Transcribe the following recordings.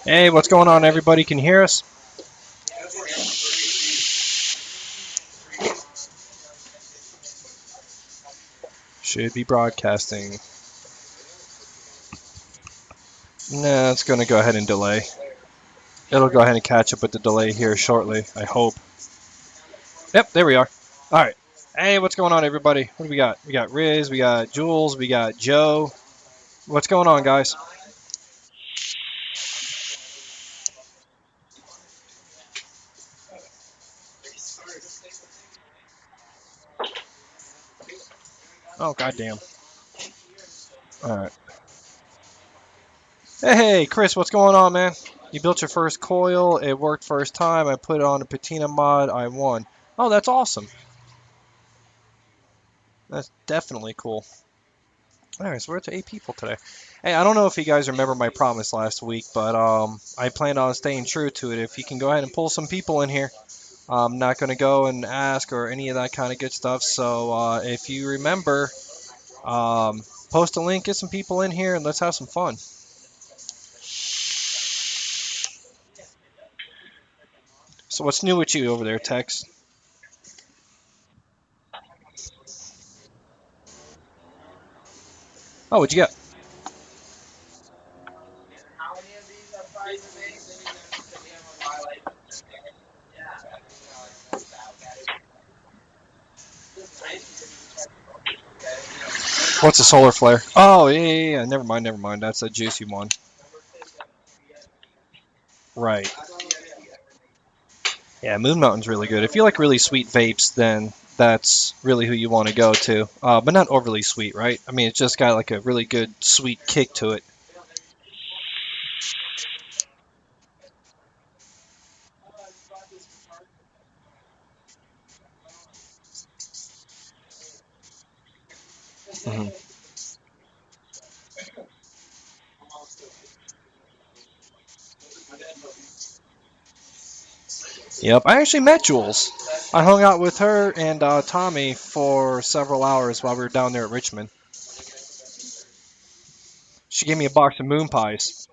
Hey, what's going on, everybody? Can you hear us? Should be broadcasting. Nah, it's going to go ahead and delay. It'll go ahead and catch up with the delay here shortly, I hope. Yep, there we are. All right. Hey, what's going on, everybody? What do we got? We got Riz, we got Jules, we got Joe. What's going on, guys? Oh, goddamn. All right. Hey, Chris, what's going on, man? You built your first coil. It worked first time. I put it on a patina mod. I won. Oh, that's awesome. That's definitely cool. All right, so we're up to 8 people today. Hey, I don't know if you guys remember my promise last week, but I plan on staying true to it. If you can go ahead and pull some people in here, I'm not going to go and ask or any of that kind of good stuff. So if you remember, post a link, get some people in here, and let's have some fun. So what's new with you over there, Tex? Oh, what'd you get? What's a solar flare? Oh, yeah. Never mind, never mind. That's a juicy one. Right. Yeah, Moon Mountain's really good. If you like really sweet vapes, then that's really who you want to go to. But not overly sweet, right? I mean, it's just got like a really good sweet kick to it. Hmm. Yep, I actually met Jules. I hung out with her and Tommy for several hours while we were down there at Richmond. She gave me a box of moon pies.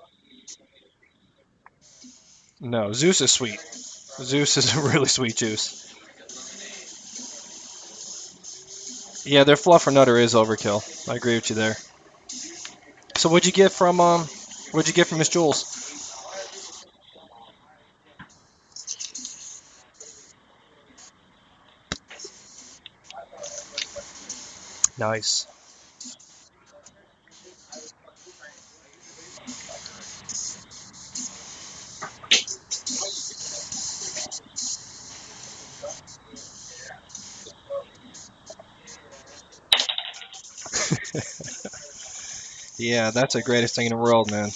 No, Zeus is sweet. Zeus is a really sweet juice. Yeah, their fluffernutter is overkill. I agree with you there. So what'd you get from Miss Jules? Nice. Yeah, that's the greatest thing in the world, man.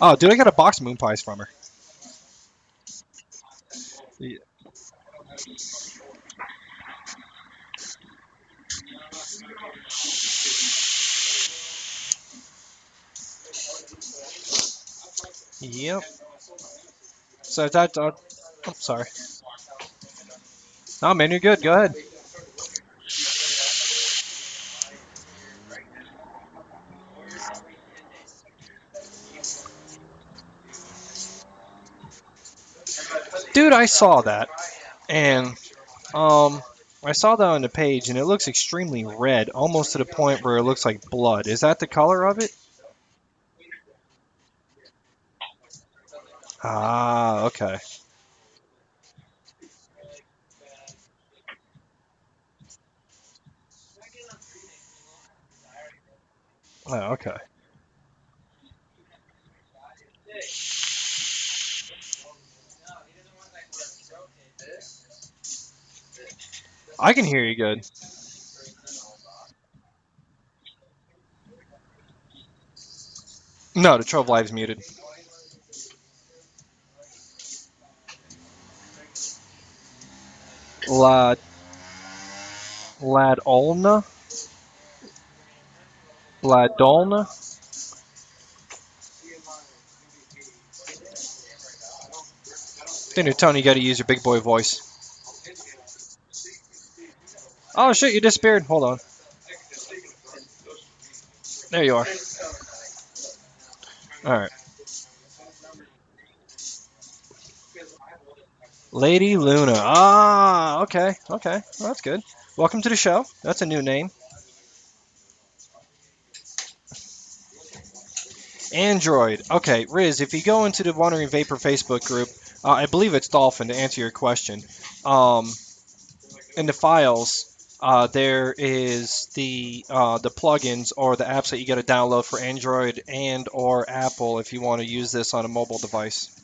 Oh, dude, I got a box of moon pies from her. Y- Yep. So that. Oh, sorry. Oh man, you're good. Go ahead. Dude, I saw that, and um, I saw that on the page, and it looks extremely red, almost to the point where it looks like blood. Is that the color of it? Ah, okay. Oh, okay. I can hear you good. No, the Trove Live's muted. Lad, Ladolna, Ladolna. Dude, Tony, you got to use your big boy voice. Oh shit, you disappeared. Hold on. There you are. All right. Lady Luna. Ah, okay, okay. Well, that's good. Welcome to the show. That's a new name. Android. Okay, Riz, if you go into the Wandering Vapor Facebook group, I believe it's Dolphin to answer your question. Um, in the files, there is the plugins or the apps that you got to download for Android and or Apple if you want to use this on a mobile device.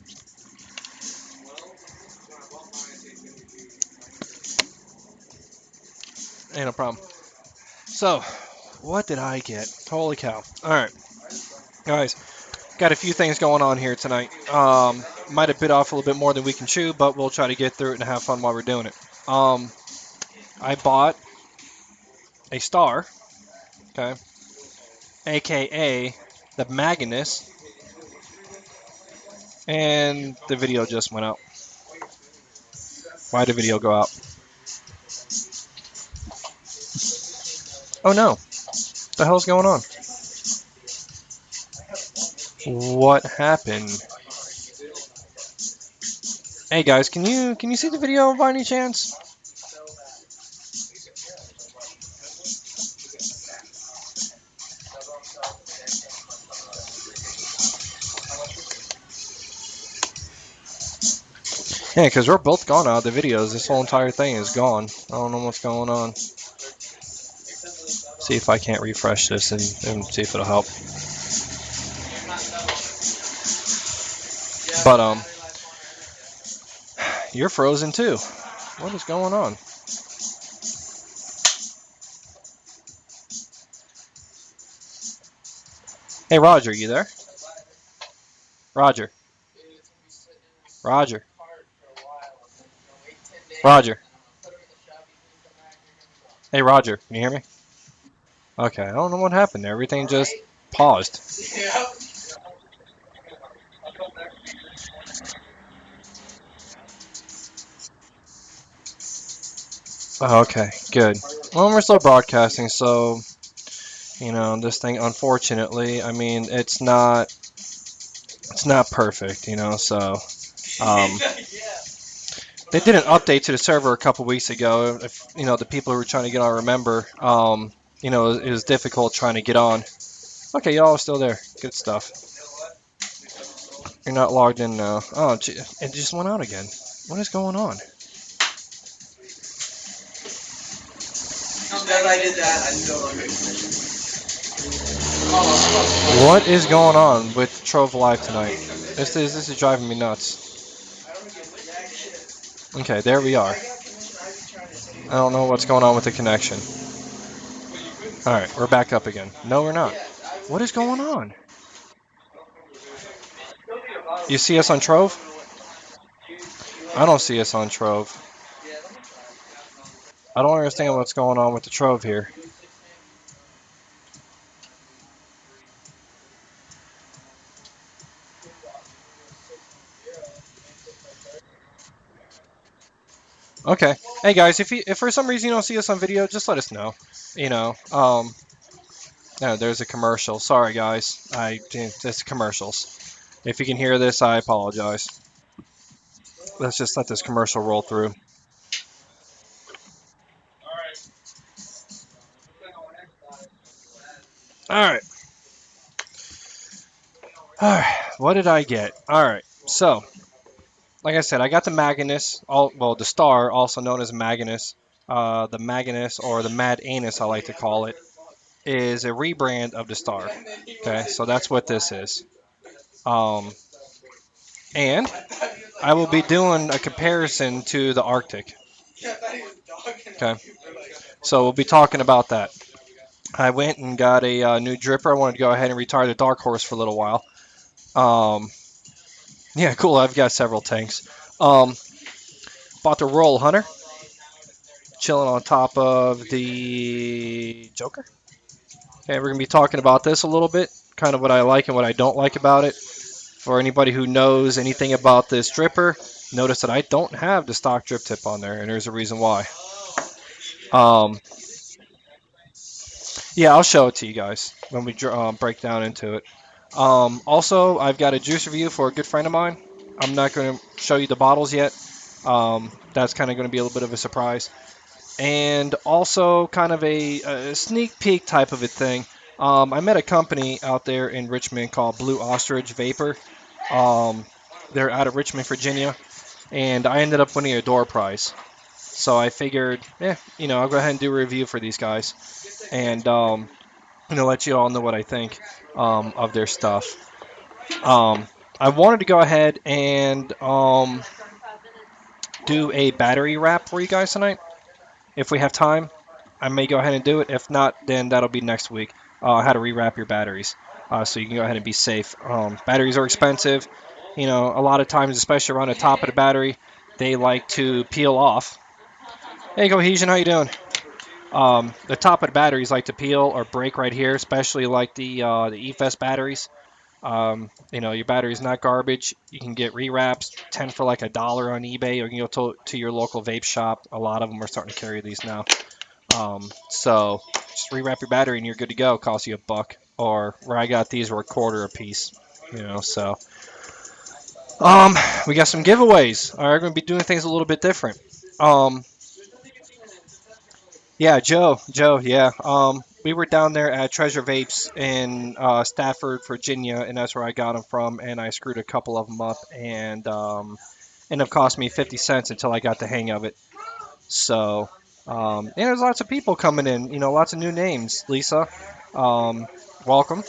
Ain't no problem. So, what did I get? Holy cow! All right, guys, got a few things going on here tonight. Might have bit off a little bit more than we can chew, but we'll try to get through it and have fun while we're doing it. I bought a Starre, okay, aka the Maganus, and the video just went out. Why did the video go out? Oh no, what the hell's going on? What happened? Hey guys, can you see the video by any chance? Yeah, because we're both gone out of the videos. This whole entire thing is gone. I don't know what's going on. See if I can't refresh this and see if it'll help. But you're frozen too. What is going on? Hey Roger, you there? Roger, Roger, Roger. Hey Roger, can you hear me? Okay, I don't know what happened there. Everything just paused. Oh, okay, good. Well, we're still broadcasting, so this thing. Unfortunately, I mean, it's not perfect, so um, they did an update to the server a couple weeks ago. If the people who were trying to get on remember, it was difficult trying to get on. Okay, y'all are still there. Good stuff. You're not logged in now. Oh, gee, it just went out again. What is going on? What is going on with Trove Live tonight? This is driving me nuts. Okay, there we are. I don't know what's going on with the connection. All right, we're back up again. No, we're not. What is going on? You see us on Trove? I don't see us on Trove. I don't understand what's going on with the Trove here. Okay. Hey guys, if for some reason you don't see us on video, just let us know. No, there's a commercial. Sorry guys, it's commercials. If you can hear this, I apologize. Let's just let this commercial roll through. All right. All right. What did I get? All right. So, like I said, I got the Maganus, the Starre, also known as Maganus. The Maganus, or the Mad Anus, I like to call it, is a rebrand of the Starre. Okay, so that's what this is. Um, and I will be doing a comparison to the Arctic. Okay, so we'll be talking about that. I went and got a new dripper. I wanted to go ahead and retire the Dark Horse for a little while. Um, yeah, cool. I've got several tanks. Um, bought the Roll Hunter, chilling on top of the Joker. Okay, we're gonna be talking about this a little bit, kind of what I like and what I don't like about it. For anybody who knows anything about this dripper, notice that I don't have the stock drip tip on there, and there's a reason why. Um, Yeah, I'll show it to you guys when we break down into it. Also, I've got a juice review for a good friend of mine. I'm not going to show you the bottles yet. That's kind of going to be a little bit of a surprise. And also, kind of a sneak peek type of a thing. I met a company out there in Richmond called Blue Ostrich Vaper. Um, they're out of Richmond, Virginia, and I ended up winning a door prize. So I figured, I'll go ahead and do a review for these guys. And let you all know what I think of their stuff. I wanted to go ahead and do a battery wrap for you guys tonight. If we have time, I may go ahead and do it. If not, then that'll be next week. How to rewrap your batteries, so you can go ahead and be safe. Batteries are expensive. A lot of times, especially around the top of the battery, they like to peel off. Hey, Cohesion, how you doing? The top of the batteries like to peel or break right here, especially like the EFS batteries. Your battery's not garbage. You can get rewraps, 10 for like $1 on eBay, or you can go to your local vape shop. A lot of them are starting to carry these now. So just rewrap your battery and you're good to go. Cost you $1, or where I got these were a quarter a piece. So we got some giveaways. All right, we're going to be doing things a little bit different. Um, Yeah, Joe, yeah. We were down there at Treasure Vapes in Stafford, Virginia, and that's where I got them from. And I screwed a couple of them up, and ended up costing me 50 cents until I got the hang of it. So, there's lots of people coming in. Lots of new names. Lisa, um, welcome.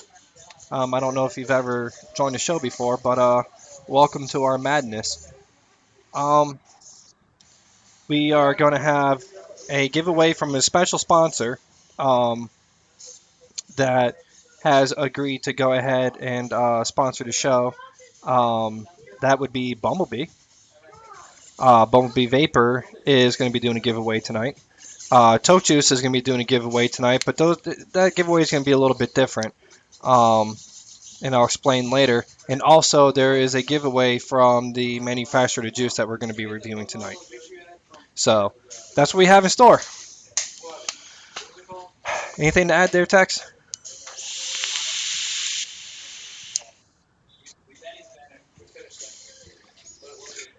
I don't know if you've ever joined the show before, but welcome to our madness. Um, we are going to have a giveaway from a special sponsor. Um, that has agreed to go ahead and sponsor the show. Um, that would be Bumblebee. Bumblebee Vaper is going to be doing a giveaway tonight. Tote Juice is going to be doing a giveaway tonight, but that giveaway is going to be a little bit different. Um, and I'll explain later. And also, there is a giveaway from the manufacturer of the juice that we're going to be reviewing tonight. So that's what we have in store. Anything to add there, Tex?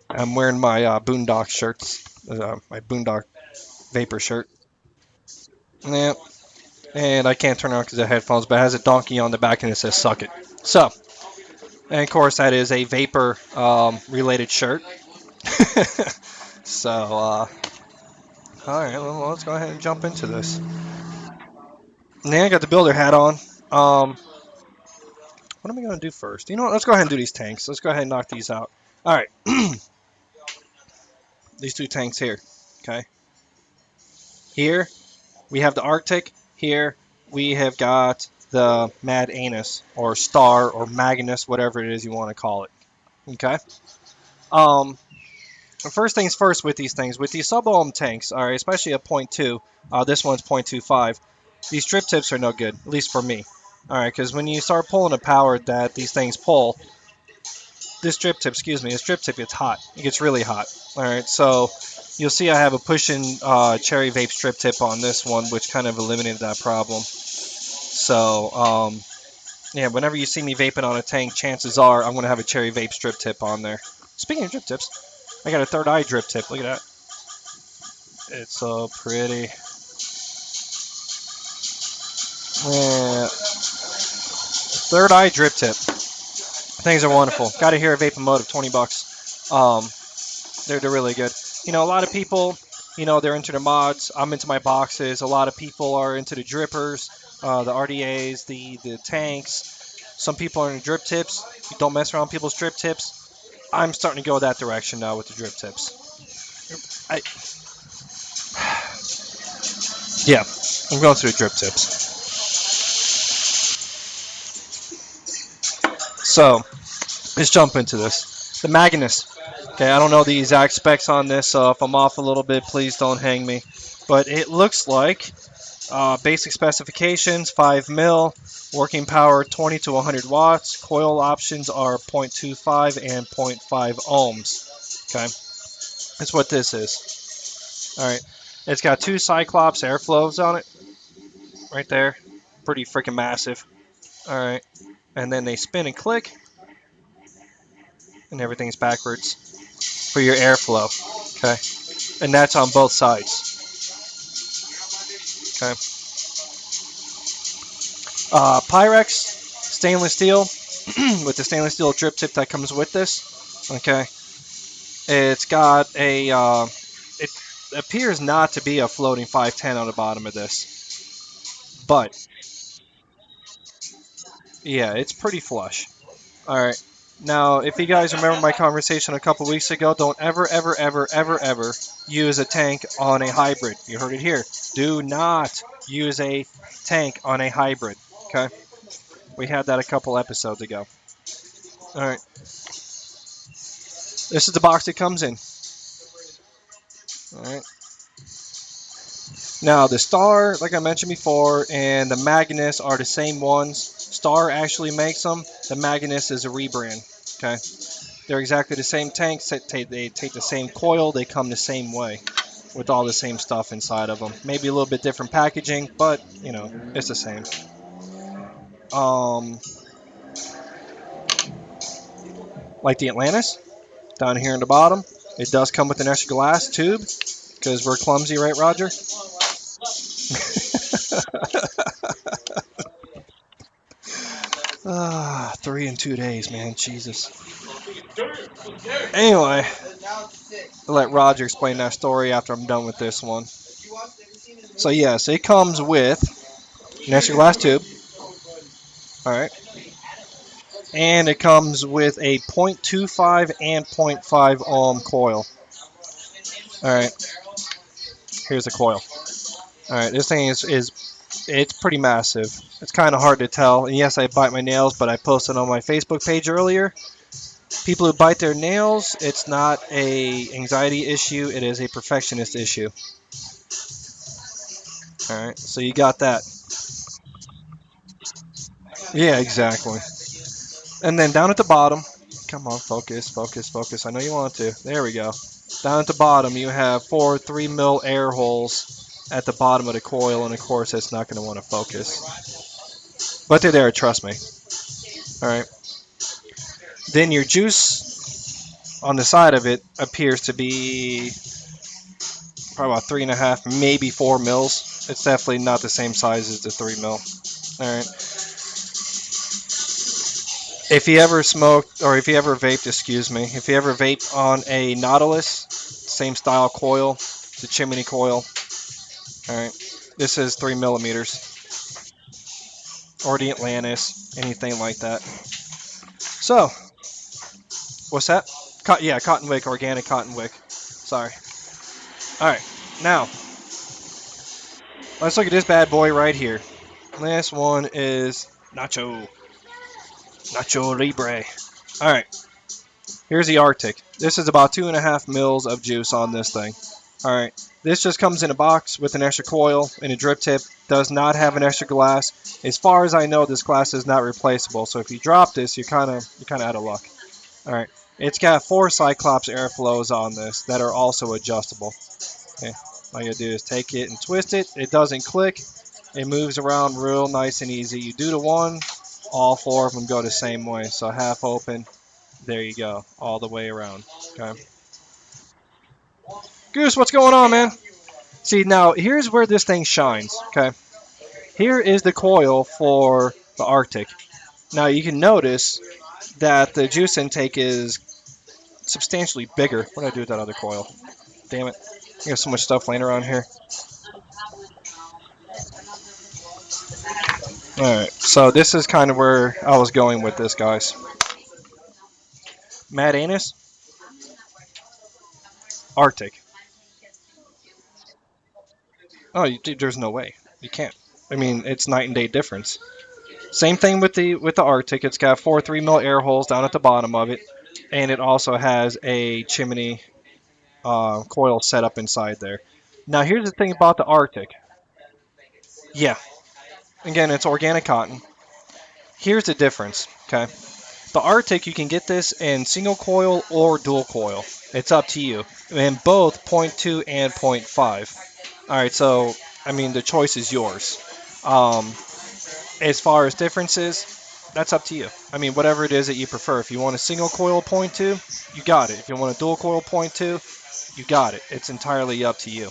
I'm wearing my Boondock shirts, my Boondock Vapor shirt. Yeah, and I can't turn it on because of headphones, but it has a donkey on the back and it says "suck it." So, and of course, that is a Vapor related shirt. So, all right, well, let's go ahead and jump into this. Now I got the builder hat on. What am I going to do first? You know what? Let's go ahead and do these tanks. Let's go ahead and knock these out. All right, these two tanks here. Okay, here we have the Arctic. Here we have got the Mad Anus or Starre or Maganus, whatever it is you want to call it. Okay. Um, First things first with these things, with these sub-ohm tanks, all right, especially at point .2, this one's 0.25, these strip tips are no good, at least for me. All right, because when you start pulling the power that these things pull, this strip tip gets hot. It gets really hot. All right, so you'll see I have a pushing cherry vape strip tip on this one, which kind of eliminated that problem. So, yeah, whenever you see me vaping on a tank, chances are I'm going to have a cherry vape strip tip on there. Speaking of strip tips, I got a third eye drip tip. Look at that. It's so pretty. Yeah. Third eye drip tip. Things are wonderful. Got it here at Vape Mode of $20. They're really good. A lot of people, they're into the mods. I'm into my boxes. A lot of people are into the drippers, the RDAs, the tanks. Some people are into drip tips. You don't mess around with people's drip tips. I'm starting to go that direction now with the drip tips. I, yeah, I'm going to the drip tips. So let's jump into this. The Maganus. Okay, I don't know the exact specs on this, so if I'm off a little bit, please don't hang me. But it looks like basic specifications 5 mil, working power 20 to 100 watts, coil options are 0.25 and zero point 0.5 ohms. Okay, that's what this is. All right, it's got two Cyclops airflows on it, right there. Pretty freaking massive. All right. And then they spin and click, and everything's backwards for your airflow. Okay. And that's on both sides. Okay. Pyrex, stainless steel, with the stainless steel drip tip that comes with this. Okay. It's got a. It appears not to be a floating 510 on the bottom of this, but yeah, it's pretty flush. All right. Now, if you guys remember my conversation a couple weeks ago, don't ever, ever, ever, ever, ever use a tank on a hybrid. You heard it here. Do not use a tank on a hybrid. Okay. We had that a couple episodes ago. All right. This is the box it comes in. All right. Now, the Starre, like I mentioned before, and the Maganus are the same ones. Starre actually makes them. The Maganus is a rebrand. Okay. They're exactly the same tanks. They take the same coil. They come the same way with all the same stuff inside of them. Maybe a little bit different packaging, but, it's the same. Um, like the Atlantis, down here in the bottom, it does come with an extra glass tube because we're clumsy, right, Roger? 3 in 2 days, man. Jesus. Anyway, I'll let Roger explain that story after I'm done with this one. So, yes, it comes with an extra glass tube. All right. And it comes with a 0.25 and zero point 0.5 ohm coil. All right. Here's the coil. All right. This thing is it's pretty massive. It's kind of hard to tell. And yes, I bite my nails, but I posted on my Facebook page earlier. People who bite their nails, it's not a anxiety issue. It is a perfectionist issue. All right. So you got that. Yeah, exactly. And then down at the bottom, come on, focus, focus, focus. I know you want to. There we go. Down at the bottom, you have 4 3 mil air holes at the bottom of the coil, and of course, it's not going to want to focus. But they're there, trust me. All right. Then your juice on the side of it appears to be probably about 3.5, maybe 4 mils. It's definitely not the same size as the 3 mil. All right. If you ever smoked, or if you ever vaped, excuse me, if you ever vaped on a Nautilus, same style coil, the chimney coil. All right. This is 3 millimeters, or the Atlantis, anything like that. So, what's that? Yeah, cotton wick, organic cotton wick. Sorry. All right. Now, let's look at this bad boy right here. Last one is Nacho Libre. All right. Here's the Arctic. This is about 2.5 mils of juice on this thing. All right. This just comes in a box with an extra coil and a drip tip. Does not have an extra glass. As far as I know, this glass is not replaceable. So if you drop this, you're kind of out of luck. All right. It's got 4 Cyclops airflows on this that are also adjustable. Okay. All you gotta do is take it and twist it. It doesn't click. It moves around real nice and easy. You do the one, all 4 of them go the same way. So half open. There you go, all the way around. Okay. Goose, what's going on, man? See, now here's where this thing shines. Okay. Here is the coil for the Arctic. Now you can notice that the juice intake is substantially bigger. What did I do with that other coil? Damn it. I got so much stuff laying around here. Alright, so this is kind of where I was going with this, guys. Mad Anus, Arctic. Oh, there's no way. You can't. I mean, it's night and day difference. Same thing with the Arctic. It's got 4 3 mil air holes down at the bottom of it, and it also has a chimney coil set up inside there. Now, here's the thing about the Arctic. Yeah, again, it's organic cotton. Here's the difference. Okay, the Arctic, you can get this in single coil or dual coil. It's up to you. And both zero point 0.2 and zero point 0.5. All right, so I mean the choice is yours. Um, As far as differences, that's up to you. I mean, whatever it is that you prefer. If you want a single coil point two, you got it. If you want a dual coil point two, you got it. It's entirely up to you.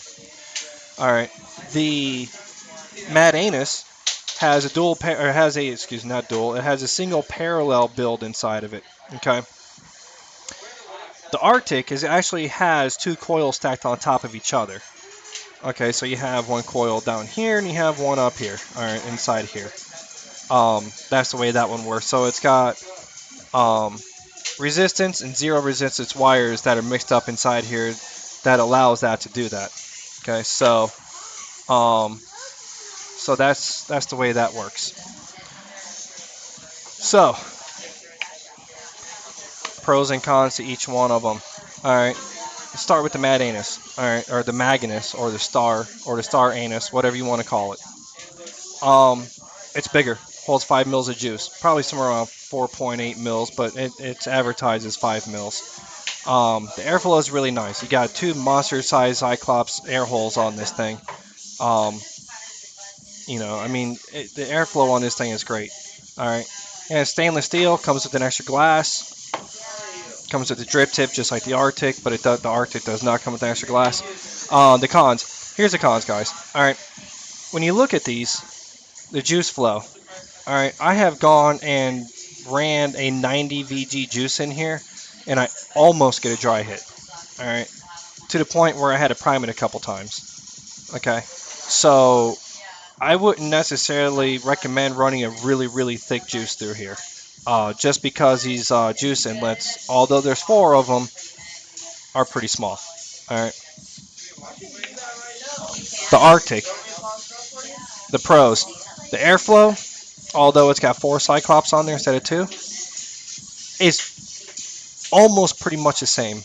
All right. The Maganus has a dual or has a excuse me, not dual. It has a single parallel build inside of it. Okay. The Arctic is actually has two coils stacked on top of each other. Okay, so you have one coil down here and you have one up here. All right, inside here. That's the way that one works. So it's got um, resistance and zero resistance wires that are mixed up inside here that allows that to do that. Okay, um, so that's the way that works. So pros and cons to each one of them. All right, let's start with the Mad Anus. All right, or the Maganus, or the Starre, or the Starre Anus, whatever you want to call it. Um, it's bigger, holds 5 mils of juice, probably somewhere around 4.8 mils, but it's advertised as 5 mils. The airflow is really nice. You got two monster-sized Cyclops air holes on this thing. Um, I mean, the airflow on this thing is great. All right, and stainless steel comes with an extra glass. Comes with a drip tip, just like the Arctic, but the Arctic does not come with an extra glass. The cons. Here's the cons, guys. All right, when you look at these, the juice flow. All right, I have gone and ran a 90 VG juice in here, and I almost get a dry hit. All right, to the point where I had to prime it a couple times. Okay, so I wouldn't necessarily recommend running a really, really thick juice through here. Just because these juice inlets, although there's four of them, are pretty small. All right, the Arctic, the pros, the airflow, although it's got four Cyclops on there instead of two, is almost pretty much the same.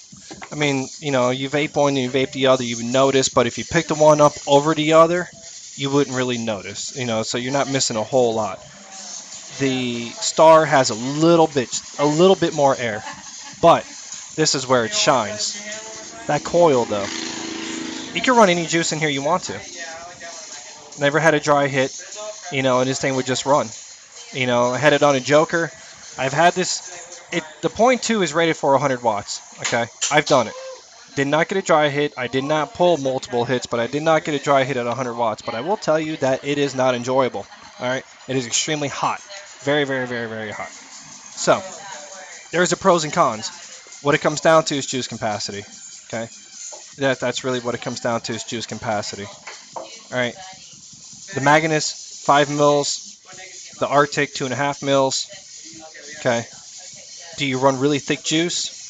I mean, you vape one and you vape the other, you would notice, but if you pick the one up over the other, you wouldn't really notice, so you're not missing a whole lot. The Starre has a little bit more air, but this is where it shines. That coil, though, you can run any juice in here you want to. Never had a dry hit, and this thing would just run. I had it on a Joker. I've had this. The point two is rated for 100 watts. Okay, I've done it. Did not get a dry hit. I did not pull multiple hits, but I did not get a dry hit at 100 watts. But I will tell you that it is not enjoyable. All right, it is extremely hot, very, very, very, very hot. So there's the pros and cons. What it comes down to is juice capacity. Okay, that's really what it comes down to is juice capacity. All right, the Maganus 5 mils, the Arctic 2.5 mils. Okay, do you run really thick juice?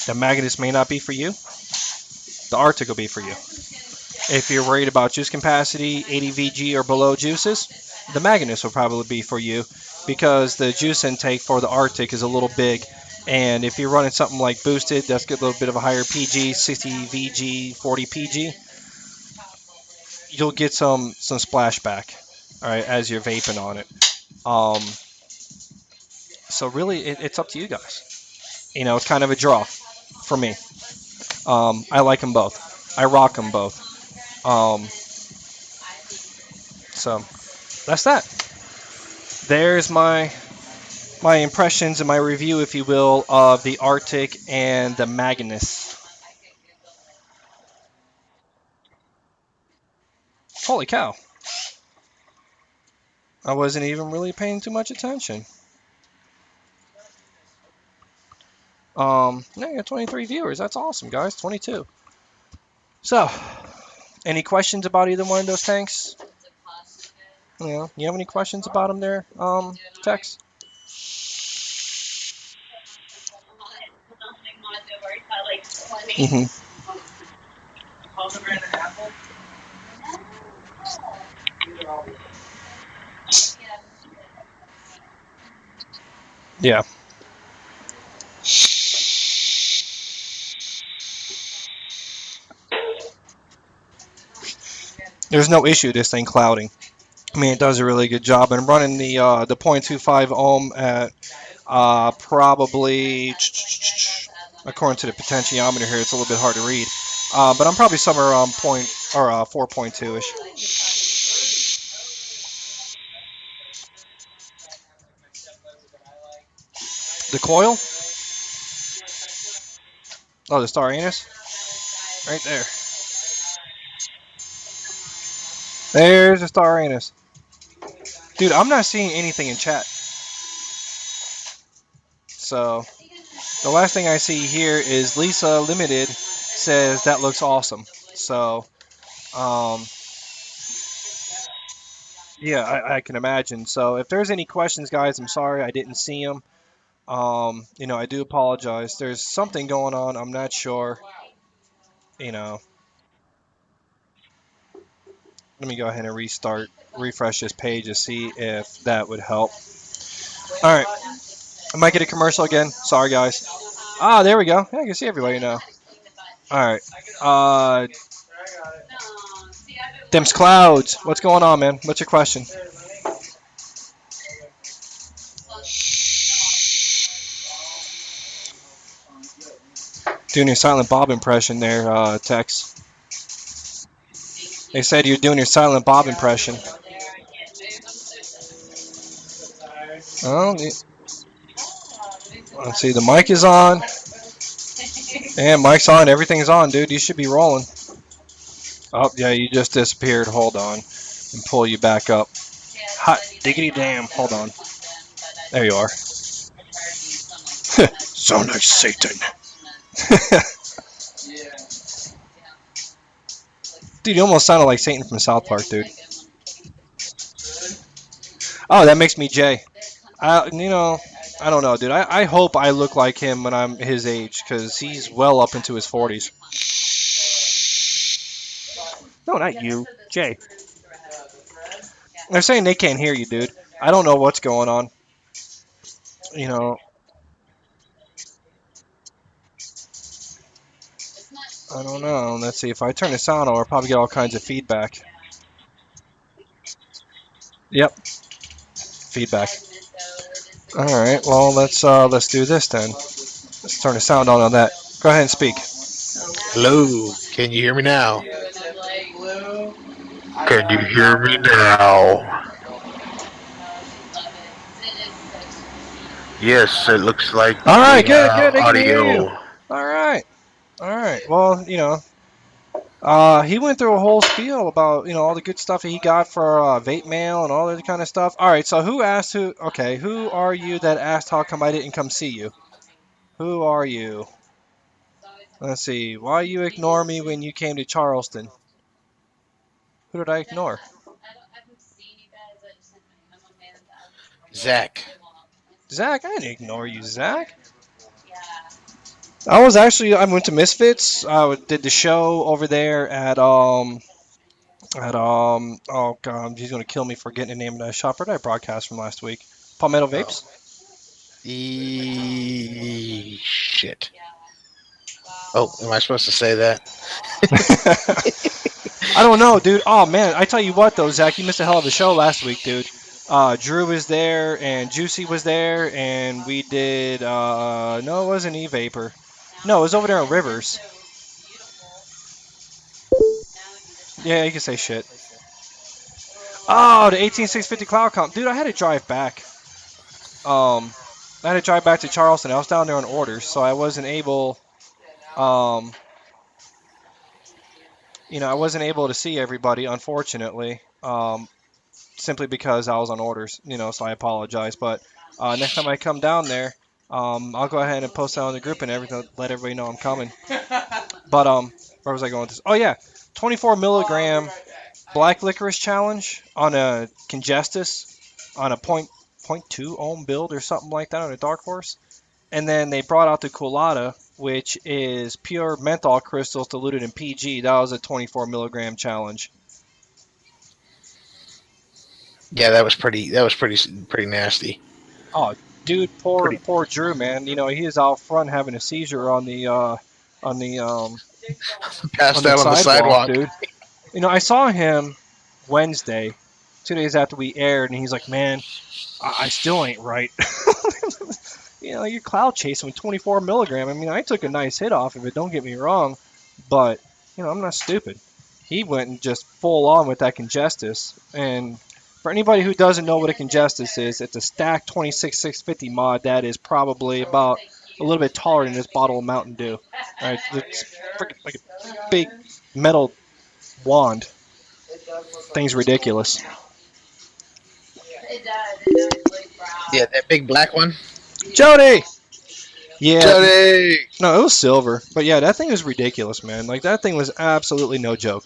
The Maganus may not be for you. The Arctic will be for you. If you're worried about juice capacity, 80 VG or below juices, the Maganus will probably be for you because the juice intake for the Arctic is a little big. And if you're running something like boosted, that's got a little bit of a higher PG, 60 VG, 40 PG, you'll get some splashback, all right, as you're vaping on it. Um, so really, it's up to you guys. It's kind of a draw for me. I like them both. I rock them both. So that's that. There's my impressions and my review, if you will, of the Arctic and the Maganus. Holy cow! I wasn't even really paying too much attention. Yeah, you got 23 viewers. That's awesome, guys. 22. So, any questions about either one of those tanks? You have any questions about them there, Tex? Mm-hmm. Yeah. There's no issue this thing clouding. I mean, it does a really good job. And running the 0.25 ohm at probably, according to the potentiometer here, it's a little bit hard to read. But I'm probably somewhere around 4.2 ish. The coil? Oh, the Starre Anus? Right there. There's the Starre Anus. Dude, I'm not seeing anything in chat. So, the last thing I see here is Lisa Limited says that looks awesome. So, um, yeah, I can imagine. So, if there's any questions, guys, I'm sorry I didn't see them. I do apologize. There's something going on. I'm not sure. You know, let me go ahead and refresh this page to see if that would help. All right, I might get a commercial again. Sorry, guys. Ah, there we go. Yeah, I can see everybody now. All right. Them's clouds. What's going on, man? What's your question? Doing your silent Bob impression there, Tex. They said you're doing your silent Bob impression. Oh, let's see. The mic is on. And mic's on. Everything's on, dude. You should be rolling. Oh, yeah, you just disappeared. Hold on. And pull you back up. Hot diggity damn. Hold on. There you are. Sound like Satan. Dude, you almost sounded like Satan from South Park, dude. Oh, that makes me Jay. I don't know, dude. I hope I look like him when I'm his age, because he's well up into his 40s. No, not you. Jay. They're saying they can't hear you, dude. I don't know what's going on. You know, I don't know. Let's see. If I turn the sound on, I'll probably get all kinds of feedback. Yep, feedback. All right. Well, let's do this then. Let's turn the sound on that. Go ahead and speak. Hello, can you hear me now? Can you hear me now? Yes, it looks like All right. we Good. have Good. They can hear you. audio. All right. All right. Well, he went through a whole spiel about all the good stuff that he got for vape mail and all that kind of stuff. All right, so who asked who? Okay, who are you that asked how come I didn't come see you? Who are you? Let's see. Why you ignore me when you came to Charleston? Who did I ignore? Zach. Zach. I didn't ignore you, Zach. I went to Misfits. I did the show over there at oh god, he's gonna kill me for getting the name of that shop. Where did I broadcast from last week? Palmetto Oh, Vapes. shit. Oh, am I supposed to say that? I don't know, dude. Oh man, I tell you what though, Zach, you missed a hell of a show last week, dude. Drew was there and Juicy was there, and we did. No, it wasn't E-Vapor. No, it was over there in Rivers. Yeah, you can say shit. Oh, the 18650 Cloud Comp, dude. I had to drive back. Um, I had to drive back to Charleston. I was down there on orders, so I wasn't able. Um, I wasn't able to see everybody, unfortunately. Simply because I was on orders, so I apologize. But next time I come down there, I'll go ahead and post that on the group and everything, let everybody know I'm coming. But where was I going with this? Oh yeah, 24 milligram black licorice challenge on a Congestus on a point two ohm build or something like that on a Dark Horse, and then they brought out the Colada, which is pure menthol crystals diluted in PG. That was a 24 milligram challenge. Yeah, that was pretty. That was pretty nasty. Oh, dude, poor Pretty poor Drew, man. He is out front having a seizure on the on passed the out on the sidewalk, sidewalk. dude. I saw him Wednesday, 2 days after we aired, and he's like, "Man, I still ain't right." You're cloud chasing with 24 milligram. I mean, I took a nice hit off of it. Don't get me wrong, but I'm not stupid. He went and just full on with that Congestus, and For anybody who doesn't know what a congestus is, it's a stack 26650 mod that is probably about a little bit taller than this bottle of Mountain Dew. All right, it's freaking like a big metal wand. Thing's ridiculous. Yeah, that big black one. Jody. Yeah, Johnny! no, it was silver, but yeah, that thing was ridiculous, man. Like that thing was absolutely no joke,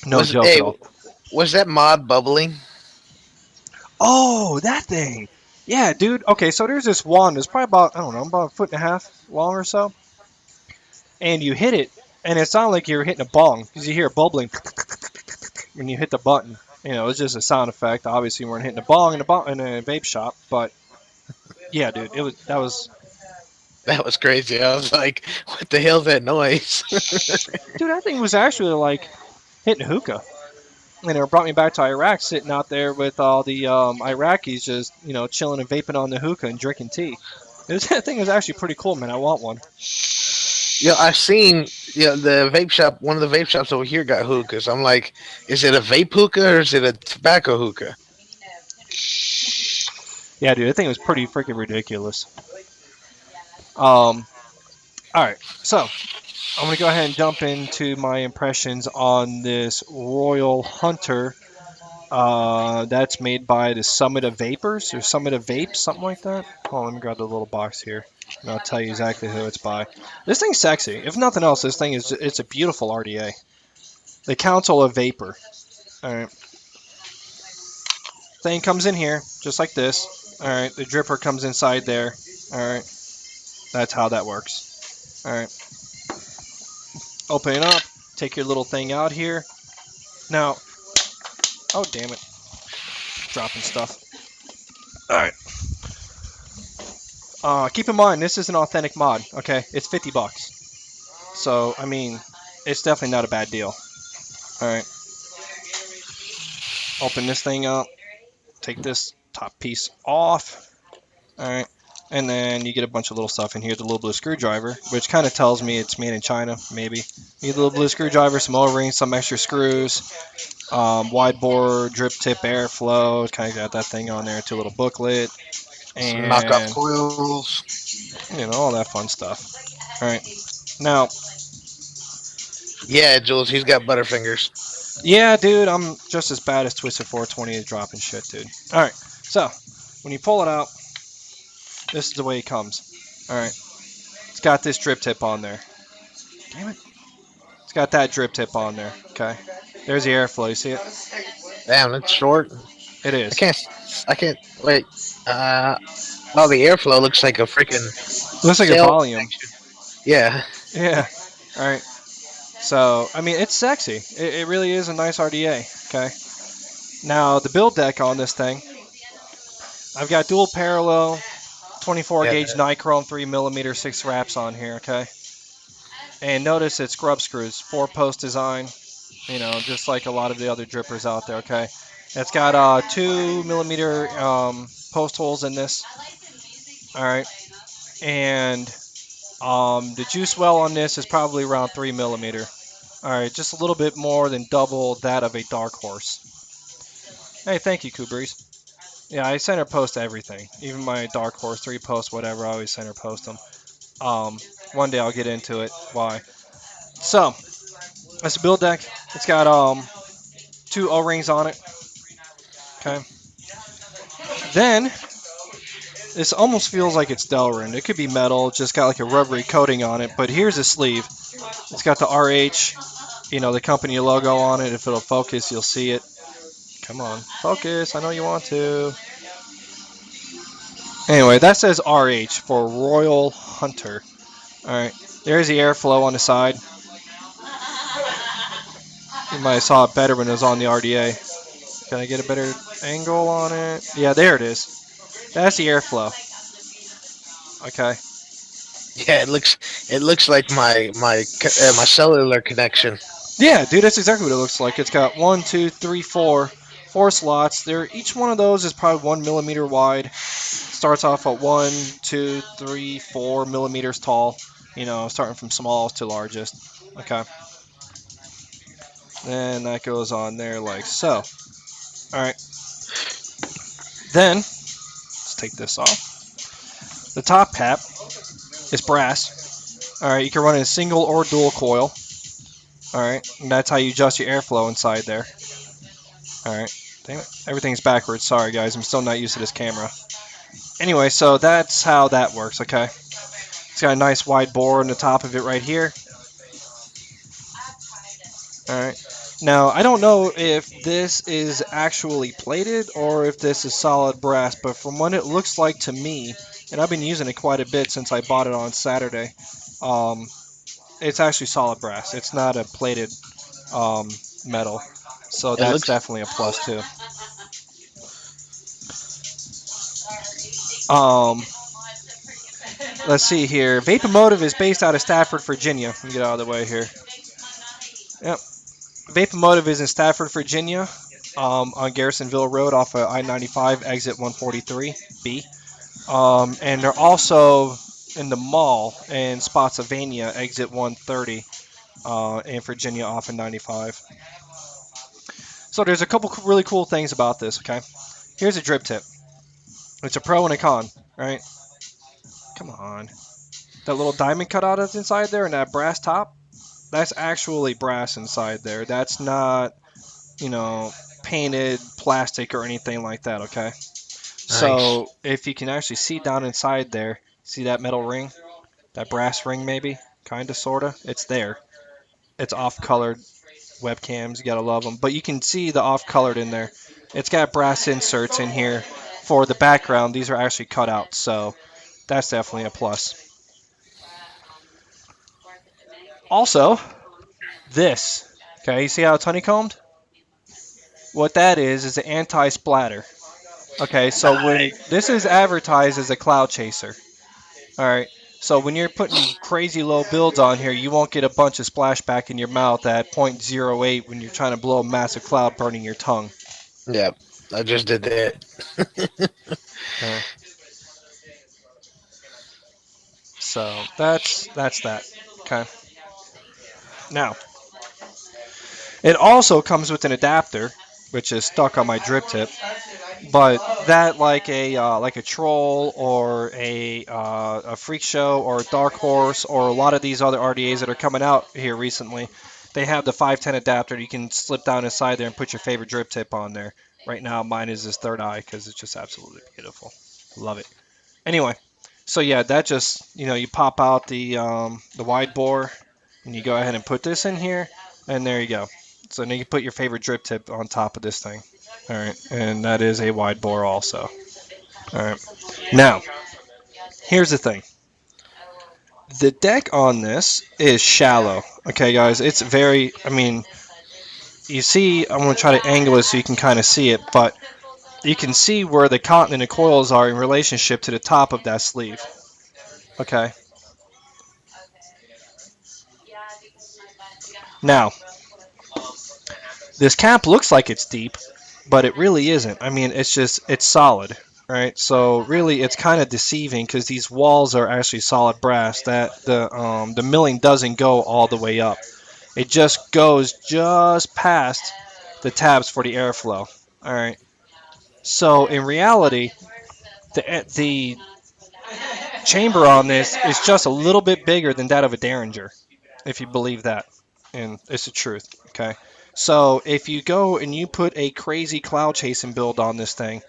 no Was joke at all. was that mod bubbling? Oh, that thing. Yeah, dude. Okay, so there's this wand. It's probably about I don't know, about a foot and a half long or so, and you hit it, and it sounded like you were hitting a bong because you hear it bubbling when you hit the button. You know, it's just a sound effect. Obviously, we weren't hitting a bong in a vape shop, but yeah, dude, it was that was That was crazy. I was like, what the hell's that noise? dude. That thing was actually like hitting a hookah. And it brought me back to Iraq, sitting out there with all the Iraqis, just chilling and vaping on the hookah and drinking tea. That thing is actually pretty cool, man. I want one. I've seen the vape shop. One of the vape shops over here got hookahs. I'm like, is it a vape hookah or is it a tobacco hookah? Yeah, dude, that thing was pretty freaking ridiculous. Um, all right, so I'm gonna go ahead and jump into my impressions on this Royal Hunter. That's made by the Summit of Vapors or Summit of Vapes, something like that. Hold on, let me grab the little box here, and I'll tell you exactly who it's by. This thing's sexy. If nothing else, this thing is it's a beautiful RDA. The Council of Vapor. All right, thing comes in here just like this. All right, the dripper comes inside there. All right, that's how that works. All right, open it up. Take your little thing out here. Now, oh damn it, dropping stuff. All right. Keep in mind this is an authentic mod. Okay, it's $50. So I mean, it's definitely not a bad deal. All right, open this thing up. Take this top piece off. All right. And then you get a bunch of little stuff in here. The little blue screwdriver, which kind of tells me it's made in China, maybe. You get the little blue screwdriver, some O-rings, some extra screws, wide bore, drip tip airflow. Kind of got that thing on there, too, little booklet, Some knockoff and, coils. all that fun stuff. All right. Now, Yeah, Jules, he's got butterfingers. yeah, dude, I'm just as bad as Twisted 420 at dropping shit, dude. All right. So, when you pull it out, this is the way it comes. All right. It's got this drip tip on there. Damn it. It's got that drip tip on there. Okay. There's the airflow. You see it? Damn, that's short. It I is. can't. I can't. Wait. Uh. Oh, the airflow looks like a freaking Looks like a cell volume. connection. Yeah. Yeah. All right. So, I mean, it's sexy. It really is a nice RDA. Okay. Now, the build deck on this thing, I've got dual parallel, 24 Yeah. gauge nichrome 3mm 6 wraps on here. Okay. And notice it's scrub screws, 4-post design. Just like a lot of the other drippers out there. Okay. It's got 2mm post holes in this. All right. And the juice well on this is probably around 3mm. All right, just a little bit more than double that of a dark horse. Hey, thank you, Kubri's. Yeah, I center post everything, even my dark horse 3-post, whatever. I always center post them. Um, One day I'll get into it. Why? So that's a build deck. It's got two O-rings on it. Okay. Then this almost feels like it's Delrin. It could be metal, just got like a rubbery coating on it. But here's the sleeve. It's got the RH, the company logo on it. If it'll focus, you'll see it. Come on, focus. I know you want to. Anyway, that says RH for Royal Hunter. All right, there's the airflow on the side. You might have saw it better when it was on the RDA. Can I get a better angle on it? Yeah, there it is. That's the airflow. Okay. Yeah. It looks like my cellular connection. Yeah, dude, that's exactly what it looks like. It's got one, two, three, four slots. There, each one of those is probably 1mm wide. Starts off at 1, 2, 3, 4 millimeters tall. Starting from smallest to largest. Okay. And that goes on there like so. All right. Then, let's take this off. The top cap is brass. All right, you can run in a single or dual coil. All right, and that's how you adjust your airflow inside there. All right, damn it, everything's backwards. Sorry guys, I'm still not used to this camera. Anyway, so that's how that works. Okay, it's got a nice wide bore on the top of it right here. All right. Now, I don't know if this is actually plated or if this is solid brass, but from what it looks like to me, and I've been using it quite a bit since I bought it on Saturday, um, it's actually solid brass. It's not a plated um, metal, so It that's looks. definitely a plus too. Um, let's see here. Vapomotive is based out of Stafford, Virginia. Let me get out of the way here. Yep. Vapomotive is in Stafford, Virginia, on Garrisonville Road off of I-95, exit 143B. And they're also in the mall in Spotsylvania, exit 130 in Virginia off of 95. So there's a couple really cool things about this, okay? Here's a drip tip. It's a pro and a con, right? Come on. That little diamond cutout that's inside there and that brass top, that's actually brass inside there. That's not, you know, painted plastic or anything like that, okay? Nice. So if you can actually see down inside there, see that metal ring? That brass ring maybe? Kinda, sorta? It's there. It's off-colored webcams, you gotta love them. But you can see the off-colored in there. It's got brass inserts in here for the background. These are actually cut out, so that's definitely a plus. Also, this. Okay, you see how it's honeycombed? What that is an anti-splatter. Okay, so when Nice. this is advertised as a cloud chaser, all right. So when you're putting crazy low builds on here, you won't get a bunch of splashback in your mouth at .08 when you're trying to blow a massive cloud burning your tongue. Yep. I just did that. Okay. So that's that. Okay. Now it also comes with an adapter, which is stuck on my drip tip. But that like a troll or a freak show or a dark horse or a lot of these other RDAs that are coming out here recently, they have the 510 adapter. You can slip down inside there and put your favorite drip tip on there. Right now, mine is this third eye because it's just absolutely beautiful. Love it. Anyway, so yeah, that just you pop out the wide bore and you go ahead and put this in here, and there you go. So now you can put your favorite drip tip on top of this thing. All right, and that is a wide bore also. All right. Now, here's the thing. The deck on this is shallow. Okay, guys, it's very. I mean, you see, I'm gonna try to angle it so you can kind of see it, but you can see where the cotton and the coils are in relationship to the top of that sleeve. Okay. Now, this cap looks like it's deep, but it really isn't. I mean, it's solid, right? So really, it's kind of deceiving because these walls are actually solid brass. That the milling doesn't go all the way up. It just goes just past the tabs for the airflow. All right. So in reality, the chamber on this is just a little bit bigger than that of a Derringer, if you believe that, and it's the truth. Okay. So if you go and you put a crazy cloud chasing build on this thing,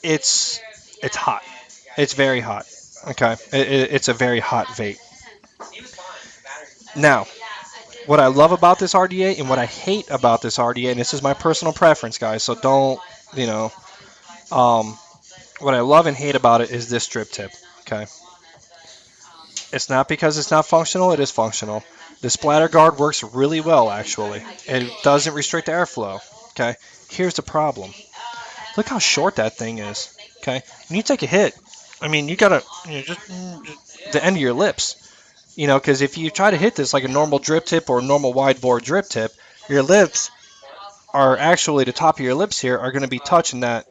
it's it's hot. It's very hot. Okay, it's a very hot vape. Now, what I love about this RDA and what I hate about this RDA, and this is my personal preference, guys. So don't, you know, um, what I love and hate about it is this strip tip. Okay, it's not because it's not functional. It is functional. The splatter guard works really well, actually. It doesn't restrict airflow. Okay, here's the problem. Look how short that thing is. Okay, when you take a hit, I mean, you gotta just the end of your lips. Because if you try to hit this like a normal drip tip or a normal wide bore drip tip, your lips are actually the top of your lips here are going to be touching that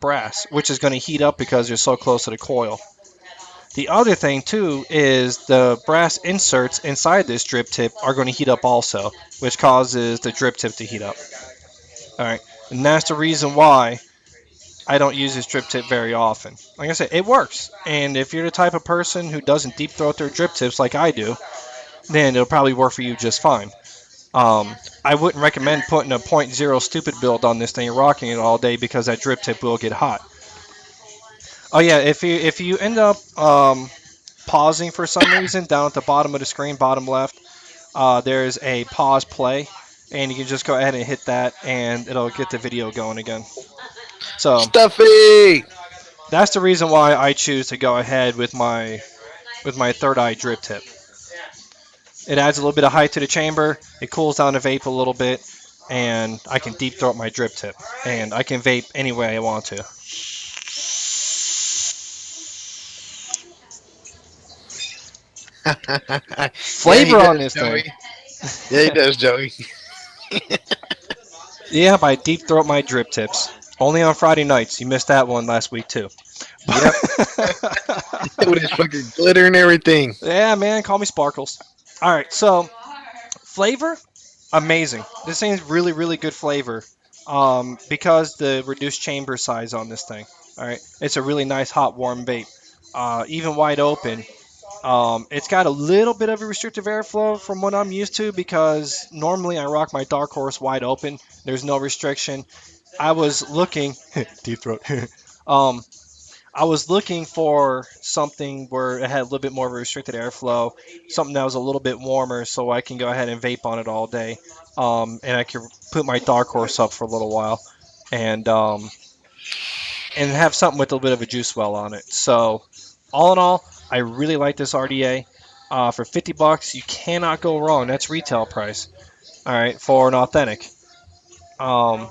brass, which is going to heat up because you're so close to the coil. The other thing too is the brass inserts inside this drip tip are going to heat up also, which causes the drip tip to heat up. All right. and that's the reason why I don't use this drip tip very often. Like I said, it works, and if you're the type of person who doesn't deep throat their drip tips like I do, then it'll probably work for you just fine. I wouldn't recommend putting a point zero stupid build on this thing and rocking it all day because that drip tip will get hot. Oh yeah, if you end up pausing for some reason down at the bottom of the screen, bottom left, there's a pause play, and you can just go ahead and hit that, and it'll get the video going again. So Stuffy. that's the reason why I choose to go ahead with my third eye drip tip. It adds a little bit of height to the chamber. It cools down the vape a little bit, and I can deep throat my drip tip, and I can vape any way I want to. Yeah, he Flavor on does, this thing. Joey. Yeah, he does, Joey. Yeah, I deep throat my drip tips. Only on Friday nights. You missed that one last week too. Yep, with his fucking glitter and everything. Yeah, man, call me Sparkles. All right, so flavor, amazing. This thing's really, really good flavor. Because the reduced chamber size on this thing. All right, it's a really nice hot warm vape. Even wide open. It's got a little bit of a restrictive airflow from what I'm used to because normally I rock my Dark Horse wide open. There's no restriction. I was looking deep throat. um, I was looking for something where it had a little bit more of a restricted airflow, something that was a little bit warmer, so I can go ahead and vape on it all day, and I can put my Dark Horse up for a little while, and and have something with a little bit of a juice well on it. So, all in all, I really like this RDA. For $50, you cannot go wrong. That's retail price. All right, for an authentic. Um,